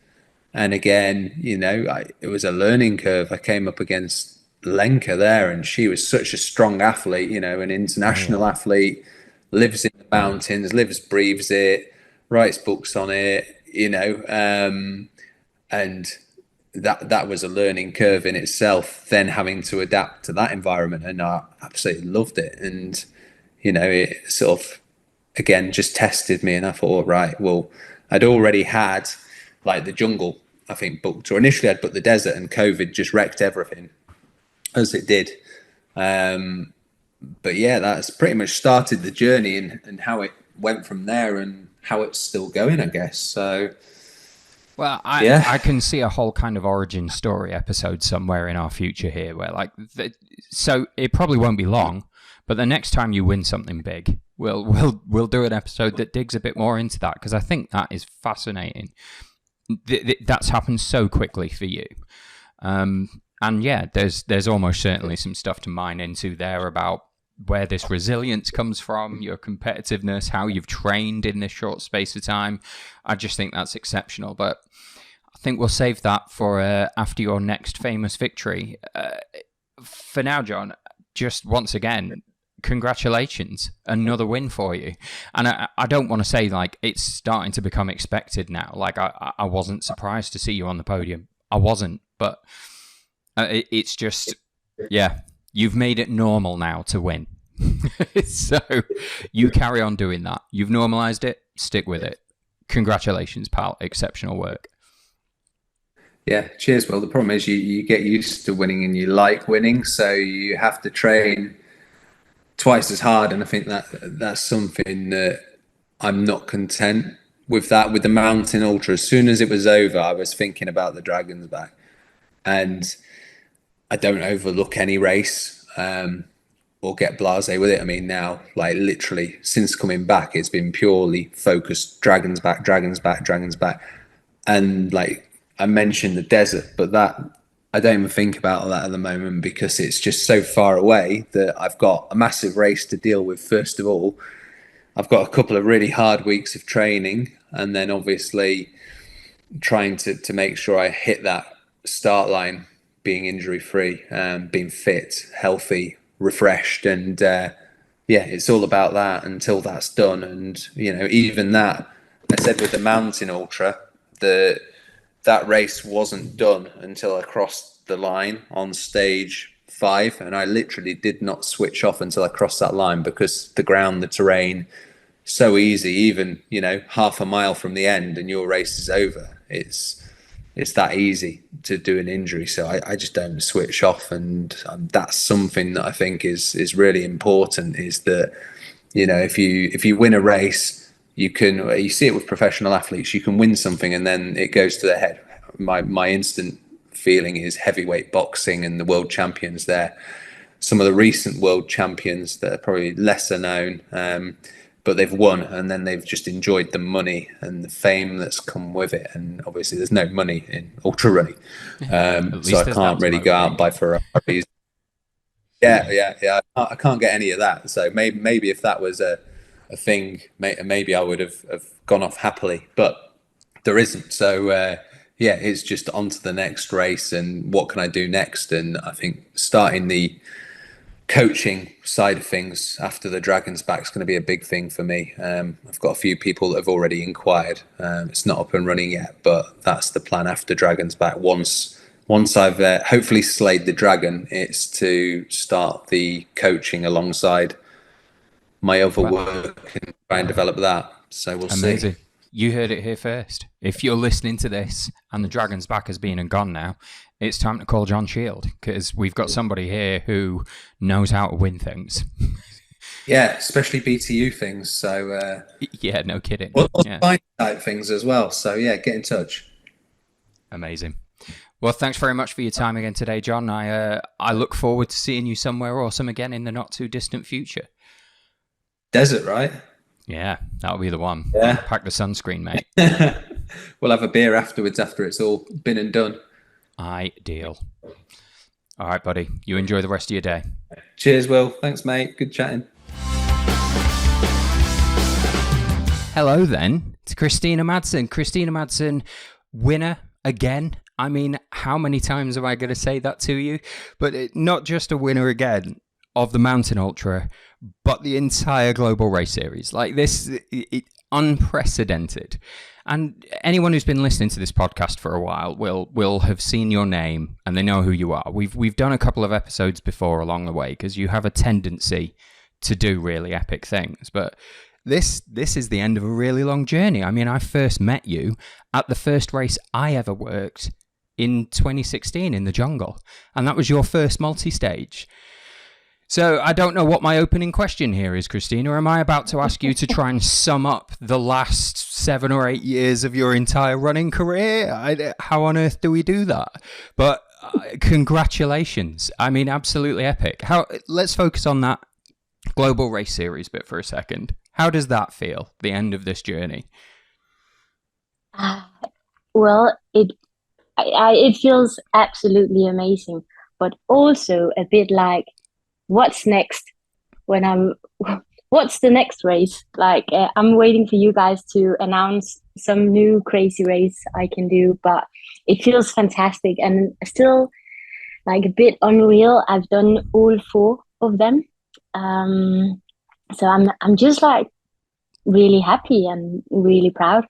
And again, it was a learning curve. I came up against Lenka there, and she was such a strong athlete, an international athlete, lives in the mountains, lives, breathes it, writes books on it, and that was a learning curve in itself, then having to adapt to that environment. And I absolutely loved it. And, it sort of, again, just tested me. And I thought, right, well, I'd already had like the jungle, I think, booked, or initially I'd booked the desert, and COVID just wrecked everything, as it did. But yeah, that's pretty much started the journey and how it went from there and how it's still going, I guess. So, well, I can see a whole kind of origin story episode somewhere in our future here, where so it probably won't be long, but the next time you win something big, we'll do an episode that digs a bit more into that, because I think that is fascinating. That's happened so quickly for you, and yeah, there's almost certainly some stuff to mine into there about where this resilience comes from, your competitiveness, how you've trained in this short space of time. I just think that's exceptional. But I think we'll save that for after your next famous victory. For now, Jon, just once again, congratulations. Another win for you. And I don't want to say it's starting to become expected now. I wasn't surprised to see you on the podium. I wasn't. But it's just, you've made it normal now to win. So you carry on doing that. You've normalized it. Stick with it. Congratulations, pal. Exceptional work. Yeah, cheers. Well, the problem is you get used to winning and you like winning, so you have to train twice as hard. And I think that's something that I'm not content with. That with the Mountain Ultra, as soon as it was over, I was thinking about the Dragon's Back, and I don't overlook any race or get blasé with it. I mean, now, literally since coming back, it's been purely focused Dragon's Back. And I mentioned the desert, but that I don't even think about that at the moment, because it's just so far away that I've got a massive race to deal with. First of all, I've got a couple of really hard weeks of training, and then obviously trying to make sure I hit that start line being injury free, being fit, healthy, refreshed. And it's all about that until that's done. And even that, I said with the Mountain Ultra, that race wasn't done until I crossed the line on stage 5, and I literally did not switch off until I crossed that line, because the ground, the terrain, so easy. Even half a mile from the end and your race is over. it's that easy to do an injury. So I just don't switch off, and that's something that I think is really important. Is that, you know, if you win a race, you see it with professional athletes. You can win something and then it goes to their head. My instant feeling is heavyweight boxing and the world champions there. Some of the recent world champions that are probably lesser known, but they've won, and then they've just enjoyed the money and the fame that's come with it. And obviously there's no money in ultra running, so I can't really go out and buy Ferraris. I can't get any of that. So maybe if that was a thing, maybe I would have gone off happily, but there isn't. So it's just on to the next race and what can I do next. And I think starting the coaching side of things after the Dragon's Back is going to be a big thing for me. I've got a few people that have already inquired. It's not up and running yet, but that's the plan after Dragon's Back. Once I've hopefully slayed the dragon, it's to start the coaching alongside my other work and try and develop that. So we'll see. You heard it here first. If you're listening to this and the Dragon's Back has been and gone now, it's time to call Jon Shield, because we've got somebody here who knows how to win things. Yeah, especially BTU things. So yeah, no kidding. Well, type things as well. So yeah, get in touch. Amazing. Well, thanks very much for your time again today, Jon. I look forward to seeing you somewhere awesome again in the not too distant future. Desert, right? Yeah, that'll be the one. Yeah. Pack the sunscreen, mate. We'll have a beer afterwards after it's all been and done. Ideal. All right, buddy. You enjoy the rest of your day. Cheers, Will. Thanks, mate. Good chatting. Hello, then. It's Kristina Madsen. Kristina Madsen, winner again. I mean, how many times am I going to say that to you? But not just a winner again of the Mountain Ultra, but the entire Global Race Series. Like this, unprecedented. And anyone who's been listening to this podcast for a while will have seen your name and they know who you are. We've done a couple of episodes before along the way because you have a tendency to do really epic things. But this is the end of a really long journey. I mean, I first met you at the first race I ever worked in 2016 in the jungle. And that was your first multi-stage. So I don't know what my opening question here is, Kristina. Am I about to ask you to try and sum up the last 7 or 8 years of your entire running career? How on earth do we do that? But congratulations. I mean, absolutely epic. Let's focus on that Global Race Series bit for a second. How does that feel, the end of this journey? Well, it feels absolutely amazing, but also a bit like, what's next? What's the next race? Like, I'm waiting for you guys to announce some new crazy race I can do, but it feels fantastic and still like a bit unreal. I've done all 4 of them. So I'm just like really happy and really proud.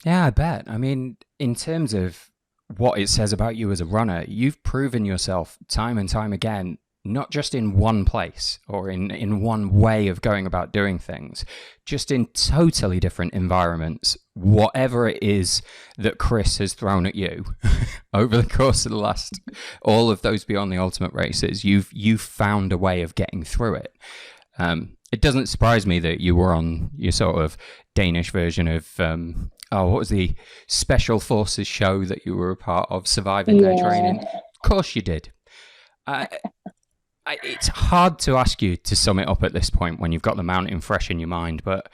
Yeah, I bet. I mean, in terms of what it says about you as a runner, you've proven yourself time and time again, not just in one place or in one way of going about doing things, just in totally different environments. Whatever it is that Kris has thrown at you over the course of the last, all of those Beyond the Ultimate races, you've found a way of getting through it. It doesn't surprise me that you were on your sort of Danish version of, what was the Special Forces show that you were a part of, surviving their training? Of course you did. It's hard to ask you to sum it up at this point when you've got the mountain fresh in your mind, but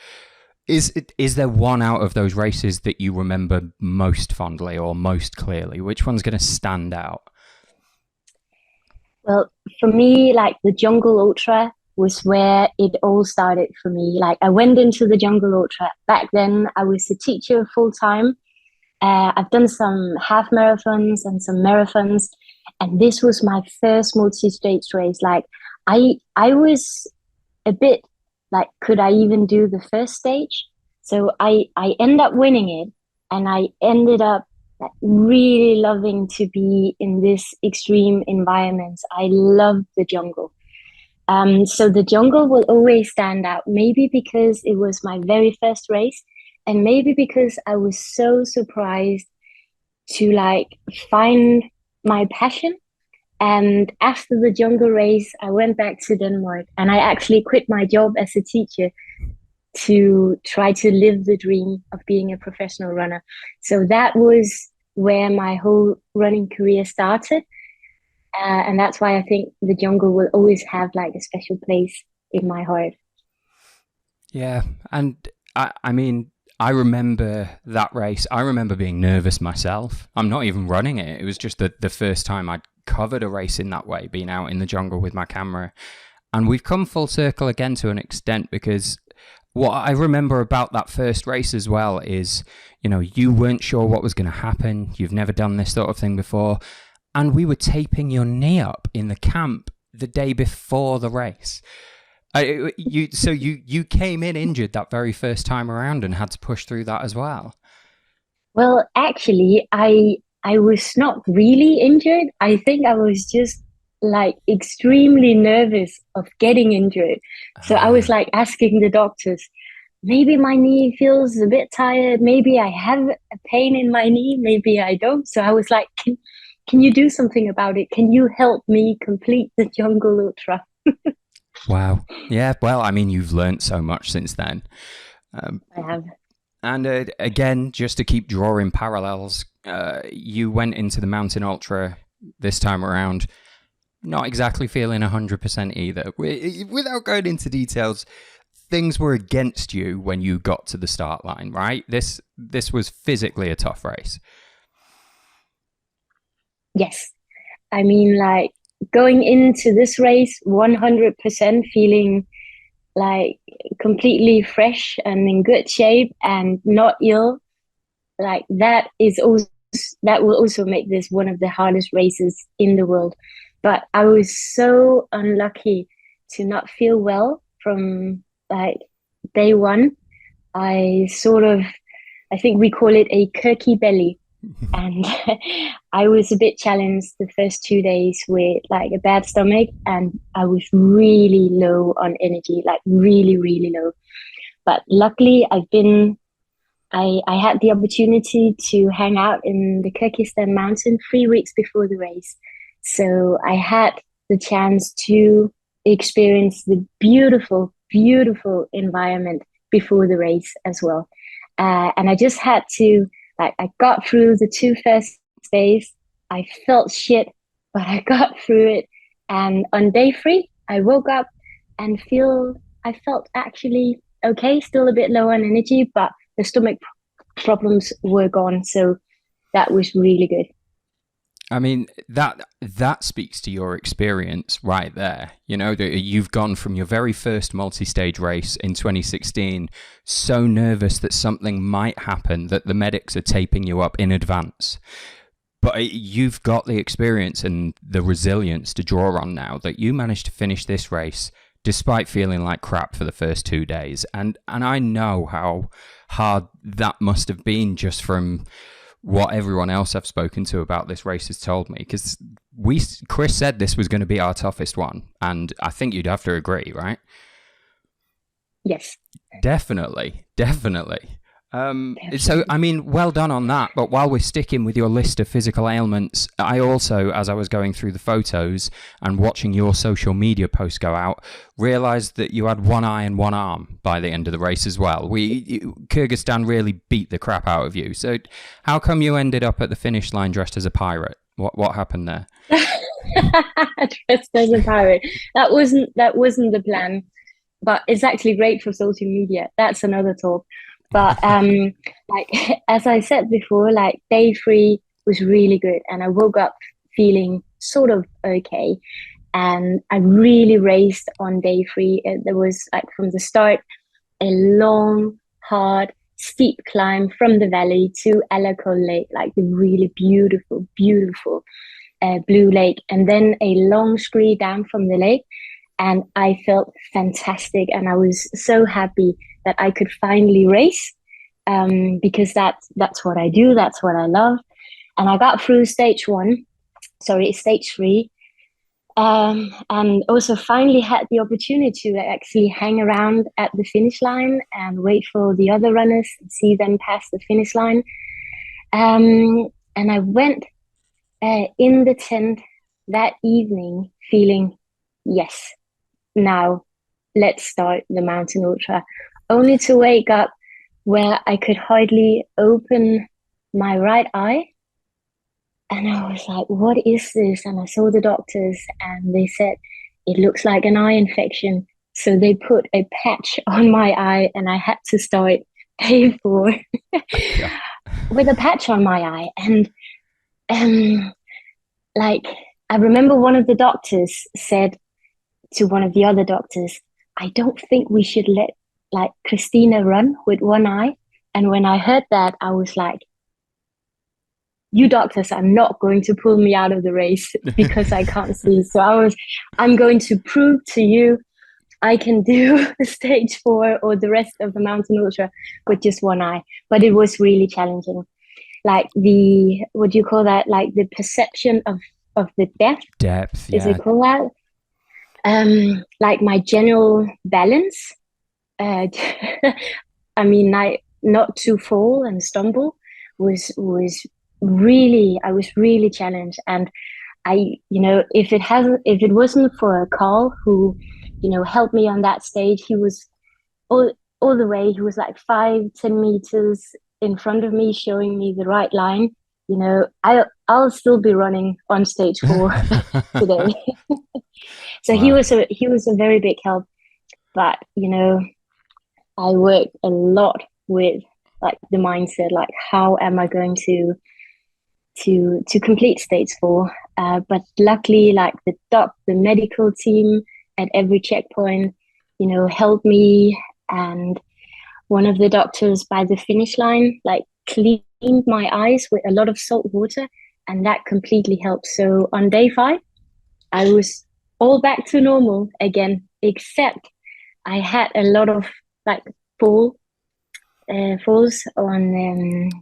is there one out of those races that you remember most fondly or most clearly? Which one's going to stand out? Well, for me, like the Jungle Ultra was where it all started for me. Like I went into the Jungle Ultra. Back then, I was a teacher full time. I've done some half marathons and some marathons. And this was my first multi-stage race. Like I was a bit like, could I even do the first stage? So I ended up winning it, and I ended up like really loving to be in this extreme environment. I love the jungle. So the jungle will always stand out, maybe because it was my very first race, and maybe because I was so surprised to like find my passion. And after the jungle race, I went back to Denmark and I actually quit my job as a teacher to try to live the dream of being a professional runner. So that was where my whole running career started. And that's why I think the jungle will always have like a special place in my heart. Yeah. And I mean, I remember that race. I remember being nervous myself. I'm not even running it. It was just the first time I'd covered a race in that way, being out in the jungle with my camera. And we've come full circle again to an extent, because what I remember about that first race as well is, you know, you weren't sure what was going to happen. You've never done this sort of thing before. And we were taping your knee up in the camp the day before the race. So you came in injured that very first time around and had to push through that as well. Well, actually, I was not really injured. I think I was just like extremely nervous of getting injured. So I was like asking the doctors, maybe my knee feels a bit tired. Maybe I have a pain in my knee. Maybe I don't. So I was like, can you do something about it? Can you help me complete the Jungle Ultra? Wow. Yeah. Well, I mean, you've learned so much since then. I have. And again, just to keep drawing parallels, you went into the Mountain Ultra this time around, not exactly feeling 100% either. Without going into details, things were against you when you got to the start line, right? This was physically a tough race. Yes. I mean, like going into this race 100% feeling like completely fresh and in good shape and not ill, like that will also make this one of the hardest races in the world. But I was so unlucky to not feel well from like day one. I think we call it a Kirky belly. And I was a bit challenged the first 2 days with like a bad stomach, and I was really low on energy, like really, really low. But luckily I had the opportunity to hang out in the Kyrgyzstan mountain 3 weeks before the race. So I had the chance to experience the beautiful, beautiful environment before the race as well. And I just had to, like, I got through the 2 first days. I felt shit, but I got through it. And on day 3, I woke up and I felt actually okay, still a bit low on energy, but the stomach problems were gone. So that was really good. I mean, that speaks to your experience right there. You know, you've gone from your very first multi-stage race in 2016, so nervous that something might happen that the medics are taping you up in advance. But you've got the experience and the resilience to draw on now that you managed to finish this race despite feeling like crap for the first 2 days. And I know how hard that must have been just from what everyone else I've spoken to about this race has told me, because Kris said this was going to be our toughest one, and I think you'd have to agree, right? Yes. Definitely. So, I mean, well done on that. But while we're sticking with your list of physical ailments, I also, as I was going through the photos and watching your social media posts go out, realised that you had one eye and one arm by the end of the race as well. Kyrgyzstan really beat the crap out of you. So how come you ended up at the finish line dressed as a pirate? What happened there? Dressed as a pirate. That wasn't the plan. But it's actually great for social media. That's another talk. But like as I said before, like day 3 was really good, and I woke up feeling sort of okay. And I really raced on day 3. There was, like, from the start, a long, hard, steep climb from the valley to Alakol Lake, like the really beautiful, beautiful blue lake, and then a long scree down from the lake. And I felt fantastic, and I was so happy that I could finally race, because that's what I do, that's what I love. And I got through stage 3, and also finally had the opportunity to actually hang around at the finish line and wait for the other runners and see them pass the finish line. And I went in the tent that evening feeling, yes, now let's start the mountain ultra, only to wake up where I could hardly open my right eye. And I was like, what is this? And I saw the doctors and they said, it looks like an eye infection. So they put a patch on my eye and I had to start day 4 Yeah. with a patch on my eye. And like, I remember one of the doctors said to one of the other doctors, I don't think we should let like Kristina run with one eye. And when I heard that, I was like, you doctors are not going to pull me out of the race because I can't see. So I'm going to prove to you I can do stage 4 or the rest of the mountain ultra with just one eye. But it was really challenging. Like what do you call that? Like the perception of the depth, yeah. is it called that? Like my general balance, I mean, not to fall and stumble was really, I was really challenged. And I, if it wasn't for Carl, who, helped me on that stage, he was all the way, he was like 5-10 meters in front of me, showing me the right line. I'll still be running on stage 4 today. So Wow. he was a very big help. But, I worked a lot with like the mindset, like how am I going to complete stage 4? But luckily, like the medical team at every checkpoint, helped me. And one of the doctors by the finish line, like cleaned my eyes with a lot of salt water, and that completely helped. So on day 5, I was all back to normal again, except I had a lot of like falls on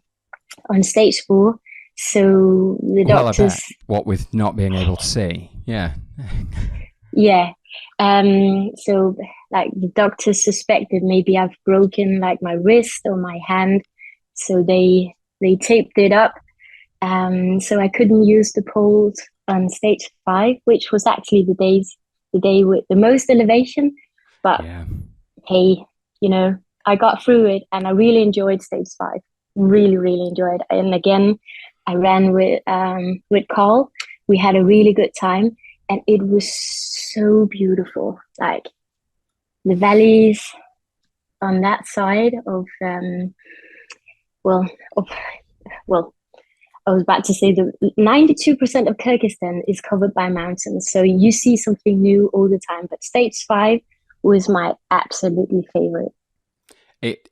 stage 4. So the doctors, what with not being able to see, yeah. Yeah. So like the doctors suspected maybe I've broken like my wrist or my hand. So they taped it up. So I couldn't use the poles on stage 5, which was actually the day with the most elevation. But yeah. Hey, I got through it and I really enjoyed stage 5. Really, really enjoyed. And again, I ran with Carl. We had a really good time. And it was so beautiful, like the valleys on that side of, I was about to say the 92% of Kyrgyzstan is covered by mountains. So you see something new all the time. But stage 5 was my absolutely favorite.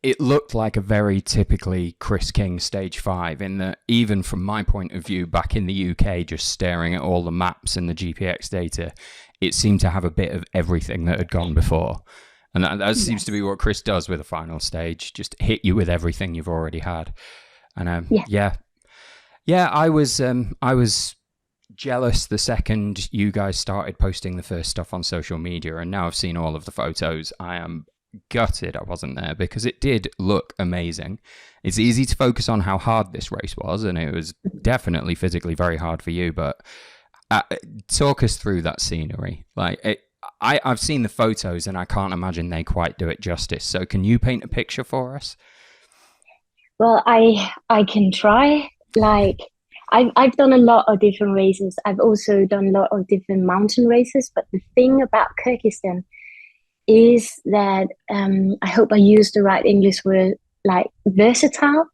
It looked like a very typically Kris King stage 5 in that, even from my point of view back in the UK, just staring at all the maps and the GPX data, it seemed to have a bit of everything that had gone before. And that seems to be what Kris does with a final stage, just hit you with everything you've already had. And I was jealous the second you guys started posting the first stuff on social media, and now I've seen all of the photos. I am gutted I wasn't there, because it did look amazing. It's easy to focus on how hard this race was, and it was definitely physically very hard for you, but talk us through that scenery. Like I've seen the photos and I can't imagine they quite do it justice, so can you paint a picture for us? Well, I can try. Like I've done a lot of different races. I've also done a lot of different mountain races, but the thing about Kyrgyzstan is that I hope I use the right English word, like versatile.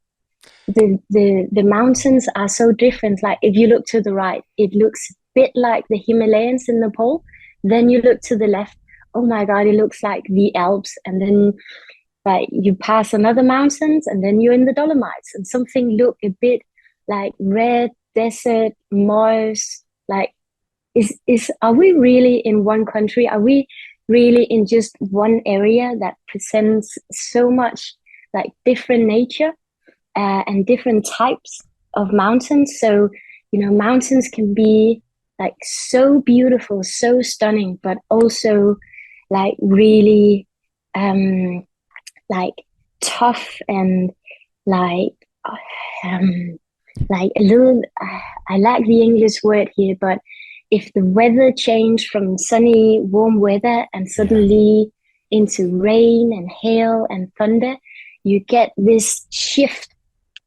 The mountains are so different. Like if you look to the right, it looks a bit like the Himalayas in Nepal. Then you look to the left, oh my God, it looks like the Alps. And then like you pass another mountains and then you're in the Dolomites, and something look a bit like red desert, moist. Like are we really in one country? Are we really in just one area that presents so much like different nature and different types of mountains? So mountains can be like so beautiful, so stunning, but also like really like tough and like like a little, I lack the English word here, but if the weather changed from sunny, warm weather and suddenly into rain and hail and thunder, you get this shift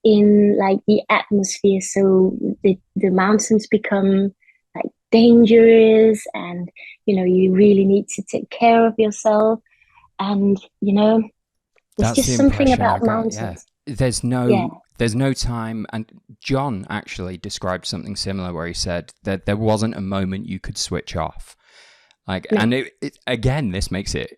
in like the atmosphere. So the mountains become like dangerous, and you really need to take care of yourself. And there's That's just the something impression I about got. mountains. Yeah, there's no time. And Jon actually described something similar where he said that there wasn't a moment you could switch off. Like, No. and again, this makes it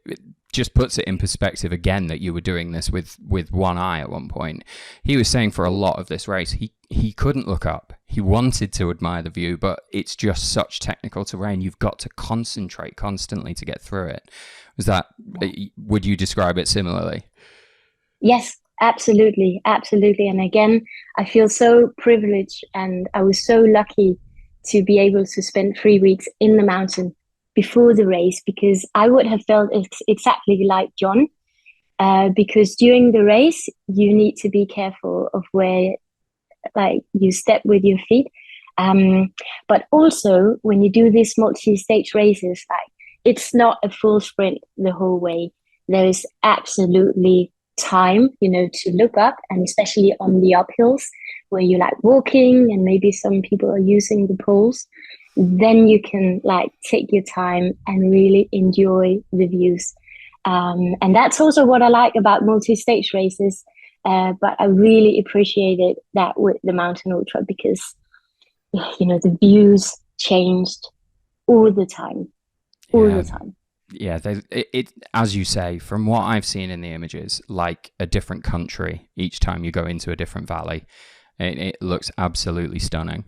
just puts it in perspective again that you were doing this with one eye at one point. He was saying for a lot of this race, he couldn't look up. He wanted to admire the view, but it's just such technical terrain. You've got to concentrate constantly to get through it. Would you describe it similarly? Yes, absolutely. Absolutely. And again, I feel so privileged, and I was so lucky to be able to spend 3 weeks in the mountain before the race, because I would have felt exactly like Jon, because during the race, you need to be careful of where like you step with your feet. But also when you do these multi-stage races, like it's not a full sprint the whole way. There is absolutely time, to look up, and especially on the uphills where you're like walking and maybe some people are using the poles, then you can like take your time and really enjoy the views. And that's also what I like about multi-stage races. But I really appreciated that with the mountain ultra, because the views changed all the time. Yeah, it as you say, from what I've seen in the images, like a different country each time you go into a different valley. It looks absolutely stunning.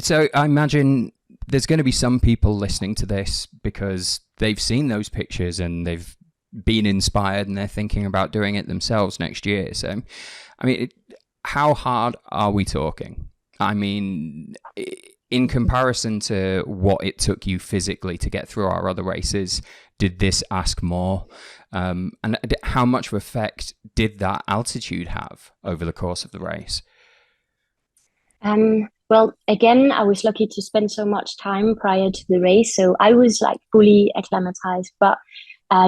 So I imagine there's going to be some people listening to this because they've seen those pictures and they've been inspired and they're thinking about doing it themselves next year. So, I mean, how hard are we talking? I mean, in comparison to what it took you physically to get through our other races, did this ask more? And how much of effect did that altitude have over the course of the race? Well, again, I was lucky to spend so much time prior to the race, so I was like fully acclimatized. But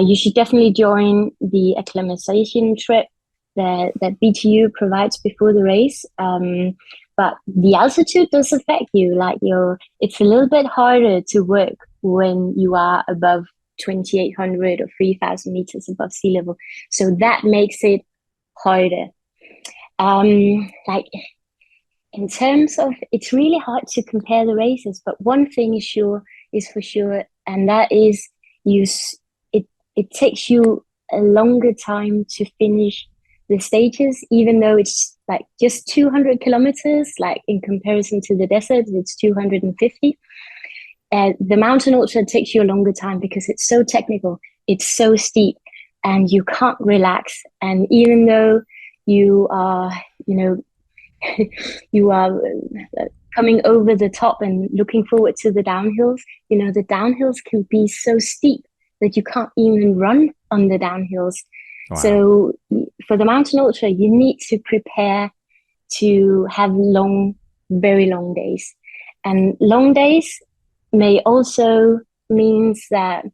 you should definitely join the acclimatization trip that BTU provides before the race. But the altitude does affect you. Like it's a little bit harder to work when you are above 2,800 or 3,000 meters above sea level. So that makes it harder. Like in terms of, it's really hard to compare the races, but one thing is for sure, and that is it takes you a longer time to finish the stages, even though it's like just 200 kilometers, like in comparison to the desert, it's 250. The mountain ultra takes you a longer time because it's so technical, it's so steep, and you can't relax. And even though you are, you are coming over the top and looking forward to the downhills, the downhills can be so steep that you can't even run on the downhills. Wow. So for the mountain ultra, you need to prepare to have very long days. And long days may also means that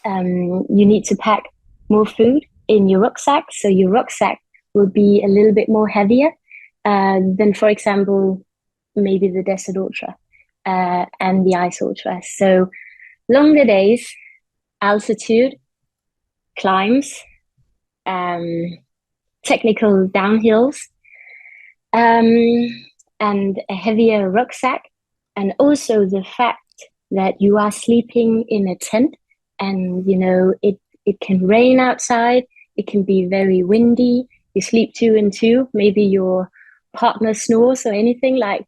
you need to pack more food in your rucksack. So your rucksack will be a little bit more heavier than, for example, maybe the desert ultra and the ice ultra. So longer days, altitude, climbs, technical downhills, and a heavier rucksack, and also the fact that you are sleeping in a tent, and it can rain outside, it can be very windy, you sleep 2 and 2, maybe your partner snores or anything, like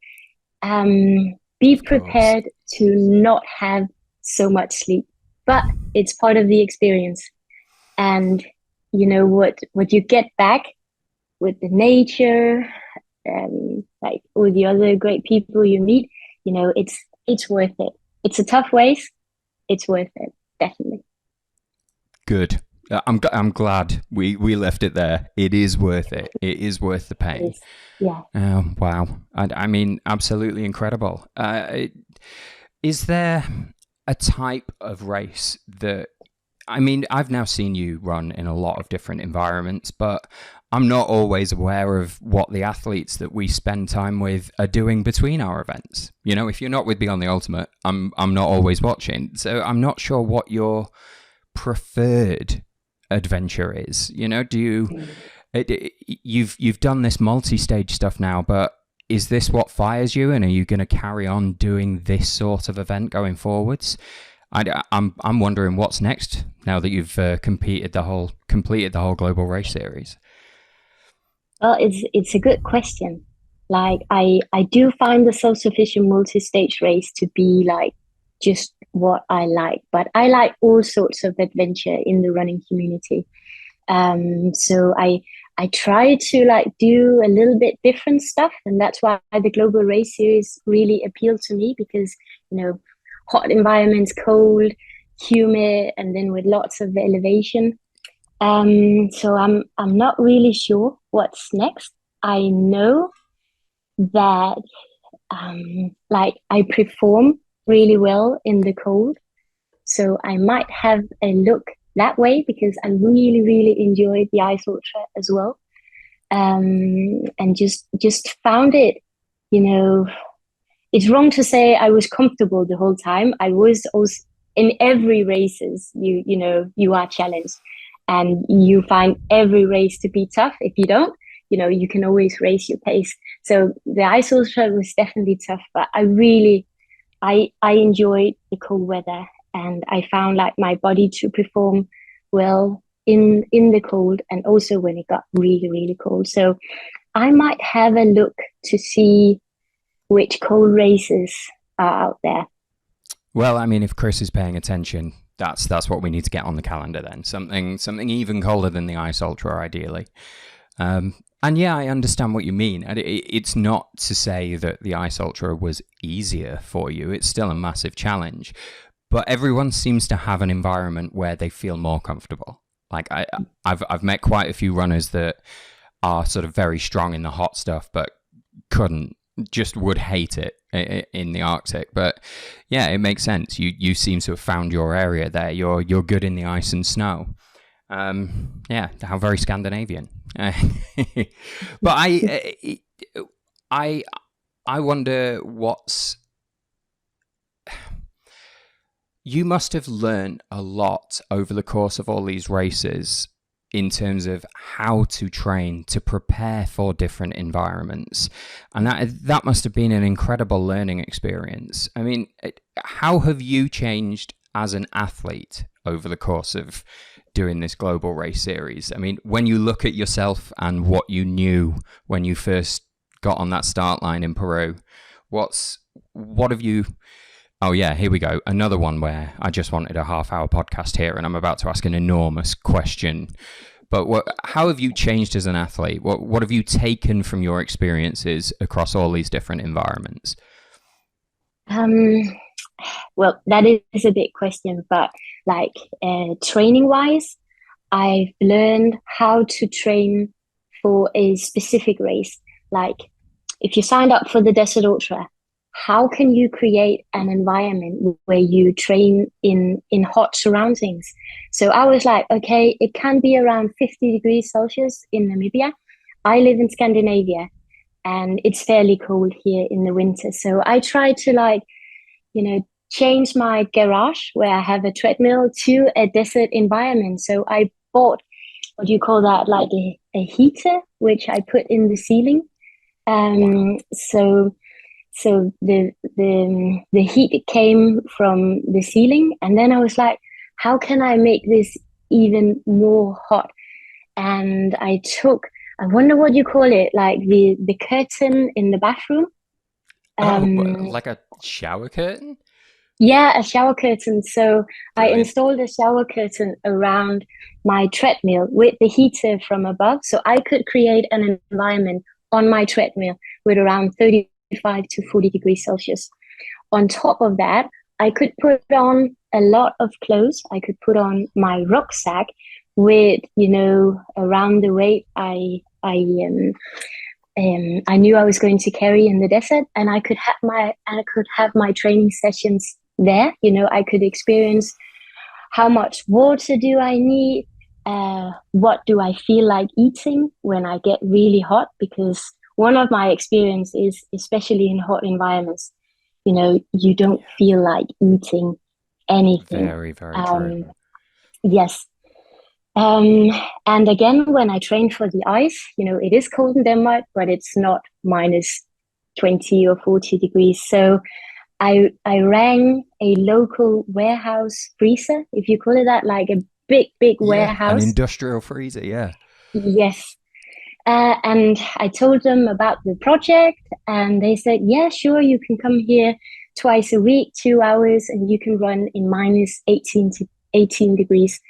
be prepared to not have so much sleep, but it's part of the experience. And what you get back with the nature, like all the other great people you meet, it's worth it. It's a tough race, it's worth it, definitely. Good. I'm glad we left it there. It is worth it. It is worth the pain. Yeah. Oh, wow. I mean, absolutely incredible. Is there a type of race that, I mean, I've now seen you run in a lot of different environments, but I'm not always aware of what the athletes that we spend time with are doing between our events. You know, if you're not with Beyond the Ultimate, I'm not always watching. So I'm not sure what your preferred adventure is. You know, you've done this multi-stage stuff now, but is this what fires you, and are you going to carry on doing this sort of event going forwards? I'm wondering what's next now that you've completed the whole Global Race Series. Well, it's a good question. Like I do find the self-sufficient multi-stage race to be like just what I like, but I like all sorts of adventure in the running community. So I try to like do a little bit different stuff, and that's why the Global Race Series really appealed to me, because, you know, hot environments, cold, humid, and then with lots of elevation. So I'm not really sure what's next. I know that like I perform really well in the cold, so I might have a look that way, because I really, really enjoyed the Ice Ultra as well. And just found it, you know, it's wrong to say I was comfortable the whole time. I was also in every races, you know, you are challenged, and you find every race to be tough. If you don't, you know, you can always raise your pace. So the Ice Ultra was definitely tough, but I enjoyed the cold weather, and I found like my body to perform well in the cold, and also when it got really, really cold. So I might have a look to see which cold races are out there. Well, I mean, if Kris is paying attention, that's what we need to get on the calendar then. Something even colder than the Ice Ultra, ideally. And yeah, I understand what you mean. It's not to say that the Ice Ultra was easier for you. It's still a massive challenge. But everyone seems to have an environment where they feel more comfortable. Like I've met quite a few runners that are sort of very strong in the hot stuff, but just would hate it in the Arctic. But yeah, it makes sense. You seem to have found your area there. You're good in the ice and snow. Yeah, how very Scandinavian. But I wonder you must have learned a lot over the course of all these races in terms of how to train to prepare for different environments. And that must have been an incredible learning experience. I mean, how have you changed as an athlete over the course of doing this Global Race Series? I mean, when you look at yourself and what you knew when you first got on that start line in Peru, what have you... Oh yeah, here we go. Another one where I just wanted a half-hour podcast here, and I'm about to ask an enormous question. But how have you changed as an athlete? What have you taken from your experiences across all these different environments? Well, that is a big question, but like training-wise, I've learned how to train for a specific race. Like if you signed up for the Desert Ultra, how can you create an environment where you train in hot surroundings? So I was like, okay, it can be around 50 degrees Celsius in Namibia. I live in Scandinavia, and it's fairly cold here in the winter. So I tried to like, you know, change my garage where I have a treadmill to a desert environment. So I bought, what do you call that, like a heater, which I put in the ceiling. So the heat came from the ceiling, and then I was like, how can I make this even more hot? And I wonder what you call it, like the curtain in the bathroom. Like a shower curtain? Yeah, a shower curtain. So brilliant. I installed a shower curtain around my treadmill with the heater from above, so I could create an environment on my treadmill with around 35 to 40 degrees Celsius. On top of that, I could put on a lot of clothes. I could put on my rucksack, with, around the weight I knew I was going to carry in the desert, and I could have my training sessions there. I could experience how much water do I need, what do I feel like eating when I get really hot, because one of my experiences, especially in hot environments, you don't feel like eating anything. Very, very true. Yes. And again, when I train for the ice, it is cold in Denmark, but it's not minus 20 or 40 degrees. So I rang a local warehouse freezer, if you call it that, like a big warehouse. An industrial freezer, yeah. Yes. And I told them about the project, and they said, yeah, sure, you can come here twice a week, 2 hours, and you can run in minus 18 degrees.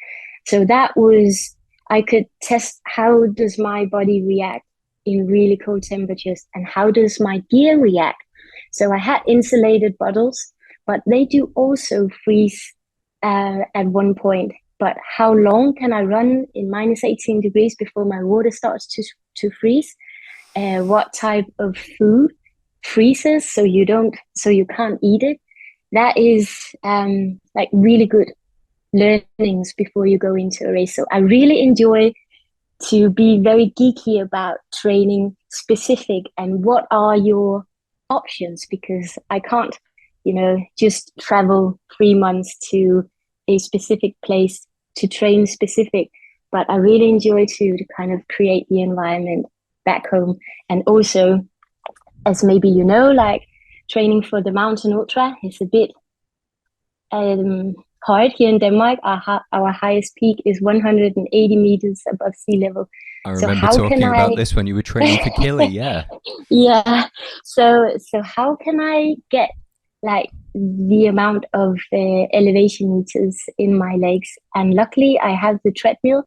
So that was, I could test how does my body react in really cold temperatures, and how does my gear react. So I had insulated bottles, but they do also freeze at one point. But how long can I run in minus 18 degrees before my water starts to freeze? What type of food freezes so you can't eat it? That is like really good learnings before you go into a race. So I really enjoy to be very geeky about training specific and what are your options, because I can't, just travel 3 months to a specific place to train specific, but I really enjoy to kind of create the environment back home. And also, as maybe like training for the mountain ultra is a bit hard here in Denmark. Our highest peak is 180 meters above sea level. I remember talking about this when you were training for Kili, yeah. Yeah. So how can I get like the amount of elevation meters in my legs? And luckily I have the treadmill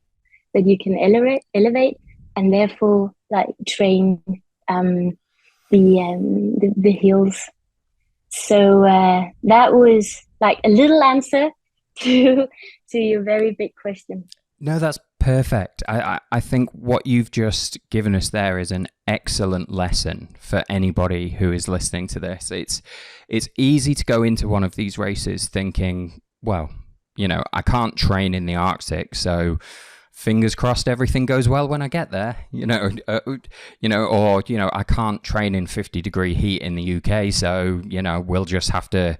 that you can elevate and therefore like train the hills. So that was like a little answer to your very big question. No, that's perfect. I think what you've just given us there is an excellent lesson for anybody who is listening to this. It's easy to go into one of these races thinking, well, I can't train in the Arctic, so fingers crossed everything goes well when I get there, or I can't train in 50-degree heat in the UK, so we'll just have to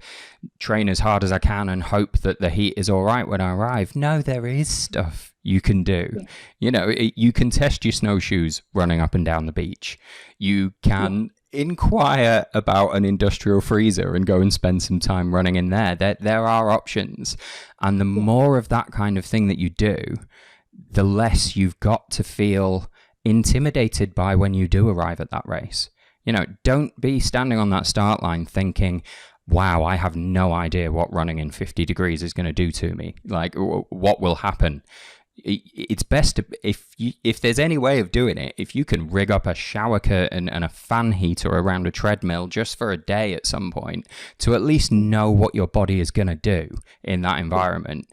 train as hard as I can and hope that the heat is all right when I arrive. No, there is stuff you can do. Yeah. You can test your snowshoes running up and down the beach. You can inquire about an industrial freezer and go and spend some time running in there. There are options, and the more of that kind of thing that you do, the less you've got to feel intimidated by when you do arrive at that race. Don't be standing on that start line thinking, wow, I have no idea what running in 50 degrees is going to do to me. Like, what will happen? It's best to, if there's any way of doing it, if you can rig up a shower curtain and a fan heater around a treadmill just for a day at some point to at least know what your body is going to do in that environment.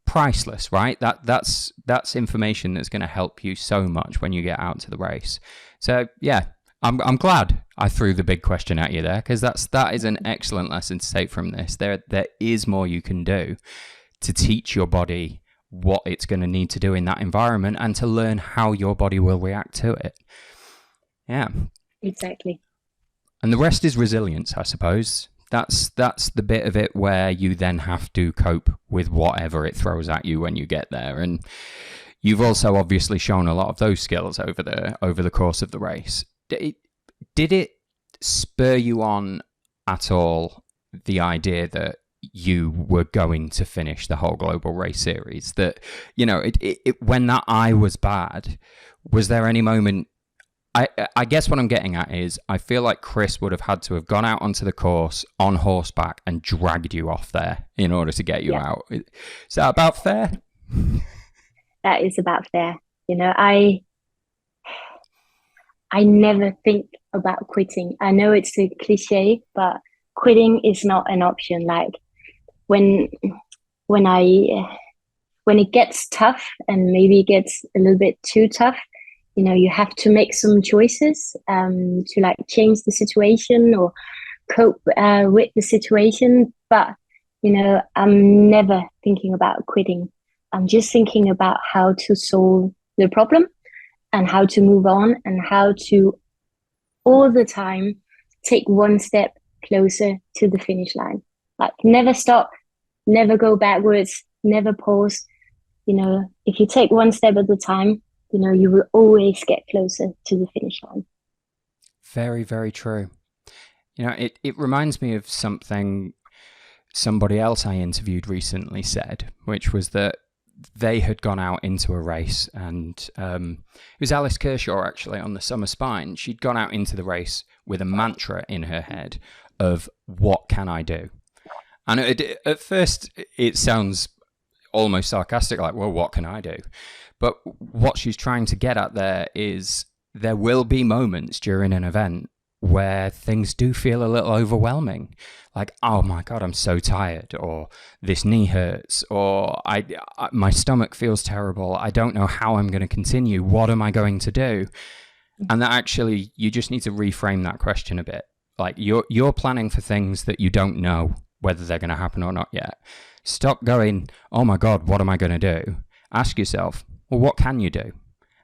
Priceless, right? That's information that's going to help you so much when you get out to the race. So yeah, I'm glad I threw the big question at you there, because that is an excellent lesson to take from this. There is more you can do to teach your body what it's going to need to do in that environment and to learn how your body will react to it. Yeah, exactly. And the rest is resilience, I suppose. That's the bit of it where you then have to cope with whatever it throws at you when you get there. And you've also obviously shown a lot of those skills over the course of the race. Did it spur you on at all, the idea that you were going to finish the whole Global Race Series? That, when that eye was bad, was there any moment? I guess what I'm getting at is I feel like Kris would have had to have gone out onto the course on horseback and dragged you off there in order to get you out. Is that about fair? That is about fair. I never think about quitting. I know it's a cliche, but quitting is not an option. Like when I when it gets tough, and maybe it gets a little bit too tough, you have to make some choices to like change the situation or cope with the situation. But I'm never thinking about quitting. I'm just thinking about how to solve the problem and how to move on, and how to all the time take one step closer to the finish line. Like, never stop, never go backwards, never pause. If you take one step at a time, you will always get closer to the finish line. Very, very true. It reminds me of something somebody else I interviewed recently said, which was that they had gone out into a race, and it was Alice Kershaw, actually, on the Summer Spine. She'd gone out into the race with a mantra in her head of, what can I do? And at first it sounds almost sarcastic, like, well, what can I do? But what she's trying to get at there is there will be moments during an event where things do feel a little overwhelming. Like, oh my God, I'm so tired, or this knee hurts, or my stomach feels terrible. I don't know how I'm going to continue. What am I going to do? And that actually, you just need to reframe that question a bit. Like, you're planning for things that you don't know whether they're going to happen or not yet. Stop going, oh my God, what am I going to do? Ask yourself, well, what can you do?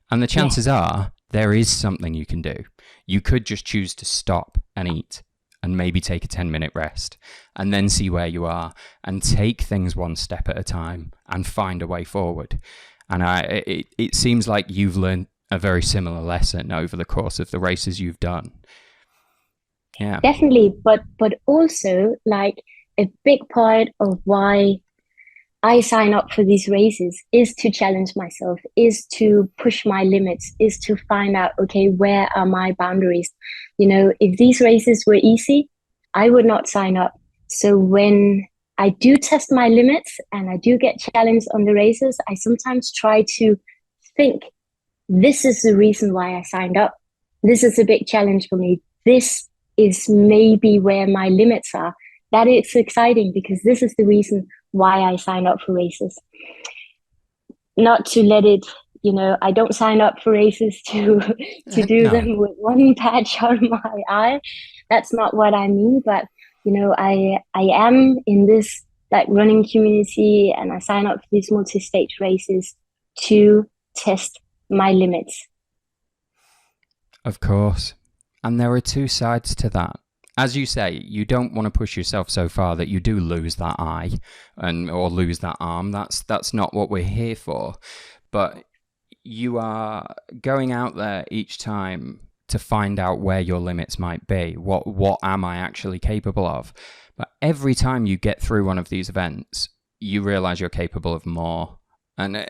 And the chances are there is something you can do. You could just choose to stop and eat and maybe take a 10-minute rest and then see where you are and take things one step at a time and find a way forward. And it seems like you've learned a very similar lesson over the course of the races you've done. Yeah, definitely. But also, like, a big part of why I sign up for these races is to challenge myself, is to push my limits, is to find out, okay, where are my boundaries? If these races were easy, I would not sign up. So when I do test my limits and I do get challenged on the races, I sometimes try to think, this is the reason why I signed up. This is a big challenge for me. This is maybe where my limits are. That is exciting, because this is the reason why I sign up for races. Not to let it, I don't sign up for races to do them with one patch on my eye. That's not what I mean. But, I am in this like running community, and I sign up for these multi-stage races to test my limits. Of course. And there are two sides to that. As you say, you don't want to push yourself so far that you do lose that eye or lose that arm. That's not what we're here for. But you are going out there each time to find out where your limits might be. What am I actually capable of? But every time you get through one of these events, you realize you're capable of more. And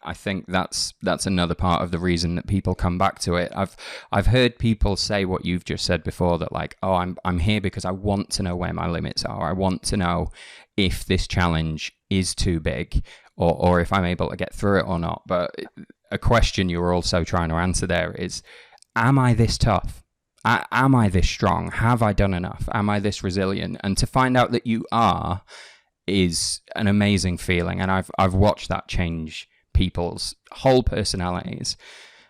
I think that's another part of the reason that people come back to it. I've heard people say what you've just said before, that like, oh, I'm here because I want to know where my limits are. I want to know if this challenge is too big, or if I'm able to get through it or not. But a question you're also trying to answer there is, am I this tough? Am I this strong? Have I done enough? Am I this resilient? And to find out that you are is an amazing feeling, and I've watched that change people's whole personalities.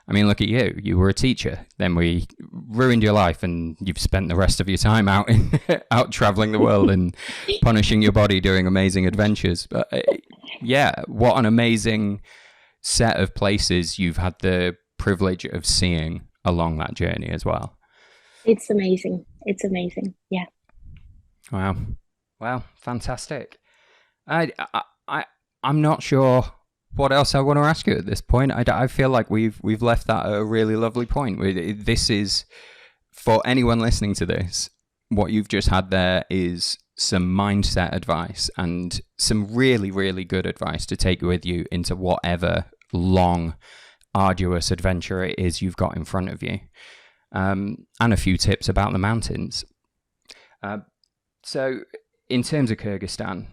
I mean, look at you. You were a teacher, then we ruined your life, and you've spent the rest of your time out traveling the world and punishing your body doing amazing adventures. But yeah, what an amazing set of places you've had the privilege of seeing along that journey as well. It's amazing. Yeah. Wow, fantastic. I'm not sure what else I want to ask you at this point. I feel like we've left that at a really lovely point. This is, for anyone listening to this, what you've just had there is some mindset advice and some really, really good advice to take with you into whatever long, arduous adventure it is you've got in front of you, and a few tips about the mountains. So in terms of Kyrgyzstan,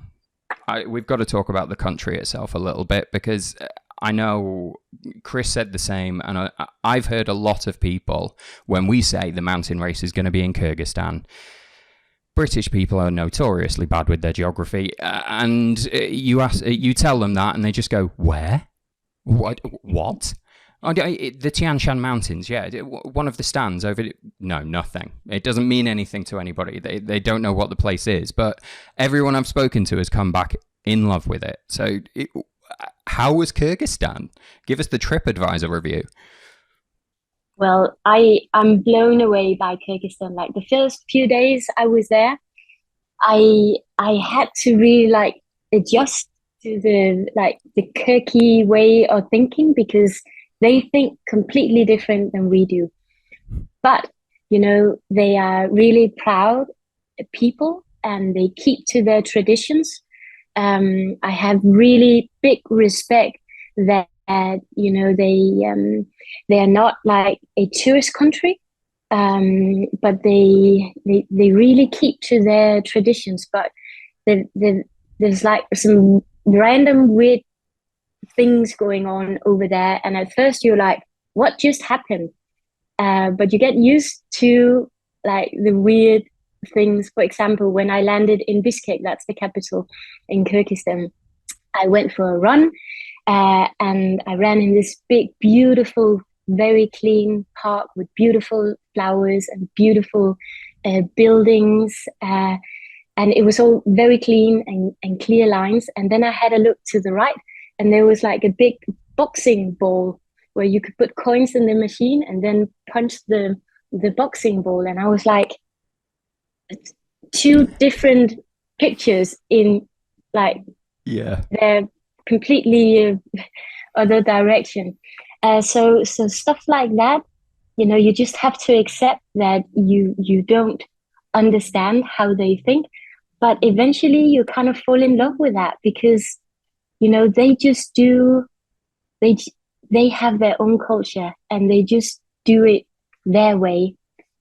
we've got to talk about the country itself a little bit, because I know Kris said the same, and I've heard a lot of people, when we say the mountain race is going to be in Kyrgyzstan, British people are notoriously bad with their geography, and you tell them that, and they just go, "Where? What?" Oh, the Tian Shan Mountains, yeah. One of the stands over... No, nothing. It doesn't mean anything to anybody. They don't know what the place is, but everyone I've spoken to has come back in love with it. So how was Kyrgyzstan? Give us the TripAdvisor review. Well, I'm blown away by Kyrgyzstan. Like the first few days I was there, I had to really like adjust to the Kyrgyz way of thinking, because they think completely different than we do. But, they are really proud people, and they keep to their traditions. I have really big respect that, they are not like a tourist country, but they really keep to their traditions. But there's like some random weird things going on over there, and at first you're like, what just happened? But you get used to like the weird things. For example, when I landed in Bishkek, that's the capital in Kyrgyzstan, I went for a run, and I ran in this big, beautiful, very clean park with beautiful flowers and beautiful buildings, and it was all very clean and clear lines. And then I had a look to the right, and there was like a big boxing ball where you could put coins in the machine and then punch the boxing ball. And I was like, two different pictures in like the completely other direction. So stuff like that, you just have to accept that you don't understand how they think, but eventually you kind of fall in love with that, because they just do, they have their own culture, and they just do it their way.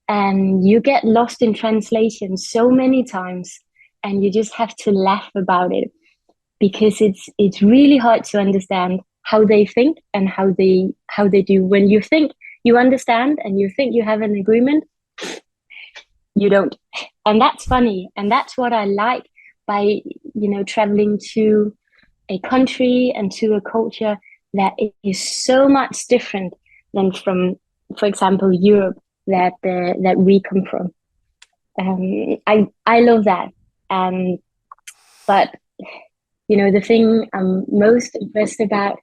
And you get lost in translation so many times, and you just have to laugh about it, because it's really hard to understand how they think and how they do. When you think you understand and you think you have an agreement, you don't. And that's funny. And that's what I like by, traveling to a country and to a culture that is so much different than from, for example, Europe that we come from. I love that. But the thing I'm most impressed about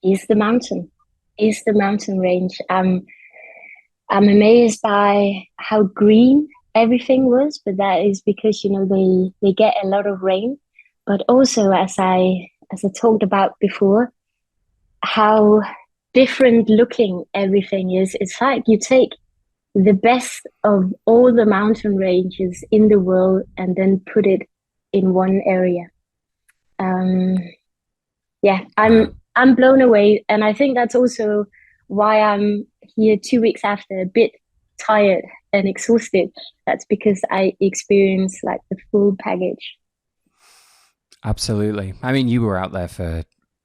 is the mountain range. I'm amazed by how green everything was, but that is because they get a lot of rain. But also, as I talked about before, how different looking everything is. It's like you take the best of all the mountain ranges in the world and then put it in one area. I'm blown away, and I think that's also why I'm here 2 weeks after, a bit tired and exhausted. That's because I experienced like the full package. Absolutely. I mean, you were out there for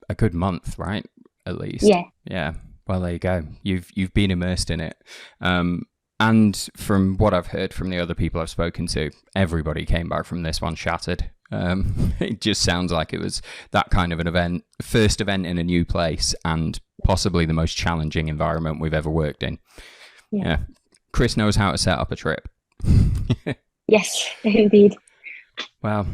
a good month, right? At least. Yeah. Well, there you go. You've been immersed in it. And from what I've heard from the other people I've spoken to, everybody came back from this one shattered. It just sounds like it was that kind of an event, first event in a new place, and possibly the most challenging environment we've ever worked in. Yeah. Kris knows how to set up a trip. Yes, indeed. Well,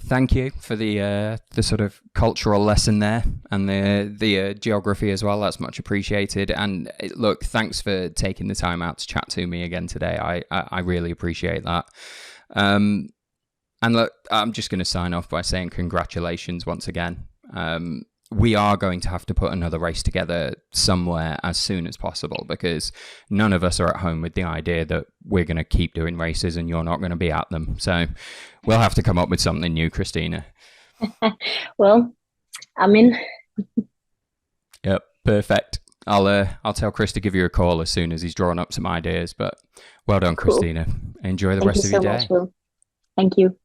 thank you for the sort of cultural lesson there, and the geography as well. That's much appreciated. And look, thanks for taking the time out to chat to me again today. I really appreciate that. And look, I'm just going to sign off by saying congratulations once again. We are going to have to put another race together somewhere as soon as possible, because none of us are at home with the idea that we're going to keep doing races and you're not going to be at them. So we'll have to come up with something new, Kristina. Well, I'm in. Yep, perfect. I'll tell Kris to give you a call as soon as he's drawn up some ideas. But well done, cool. Kristina. Enjoy the rest of your day. Thank you so much, Will. Thank you.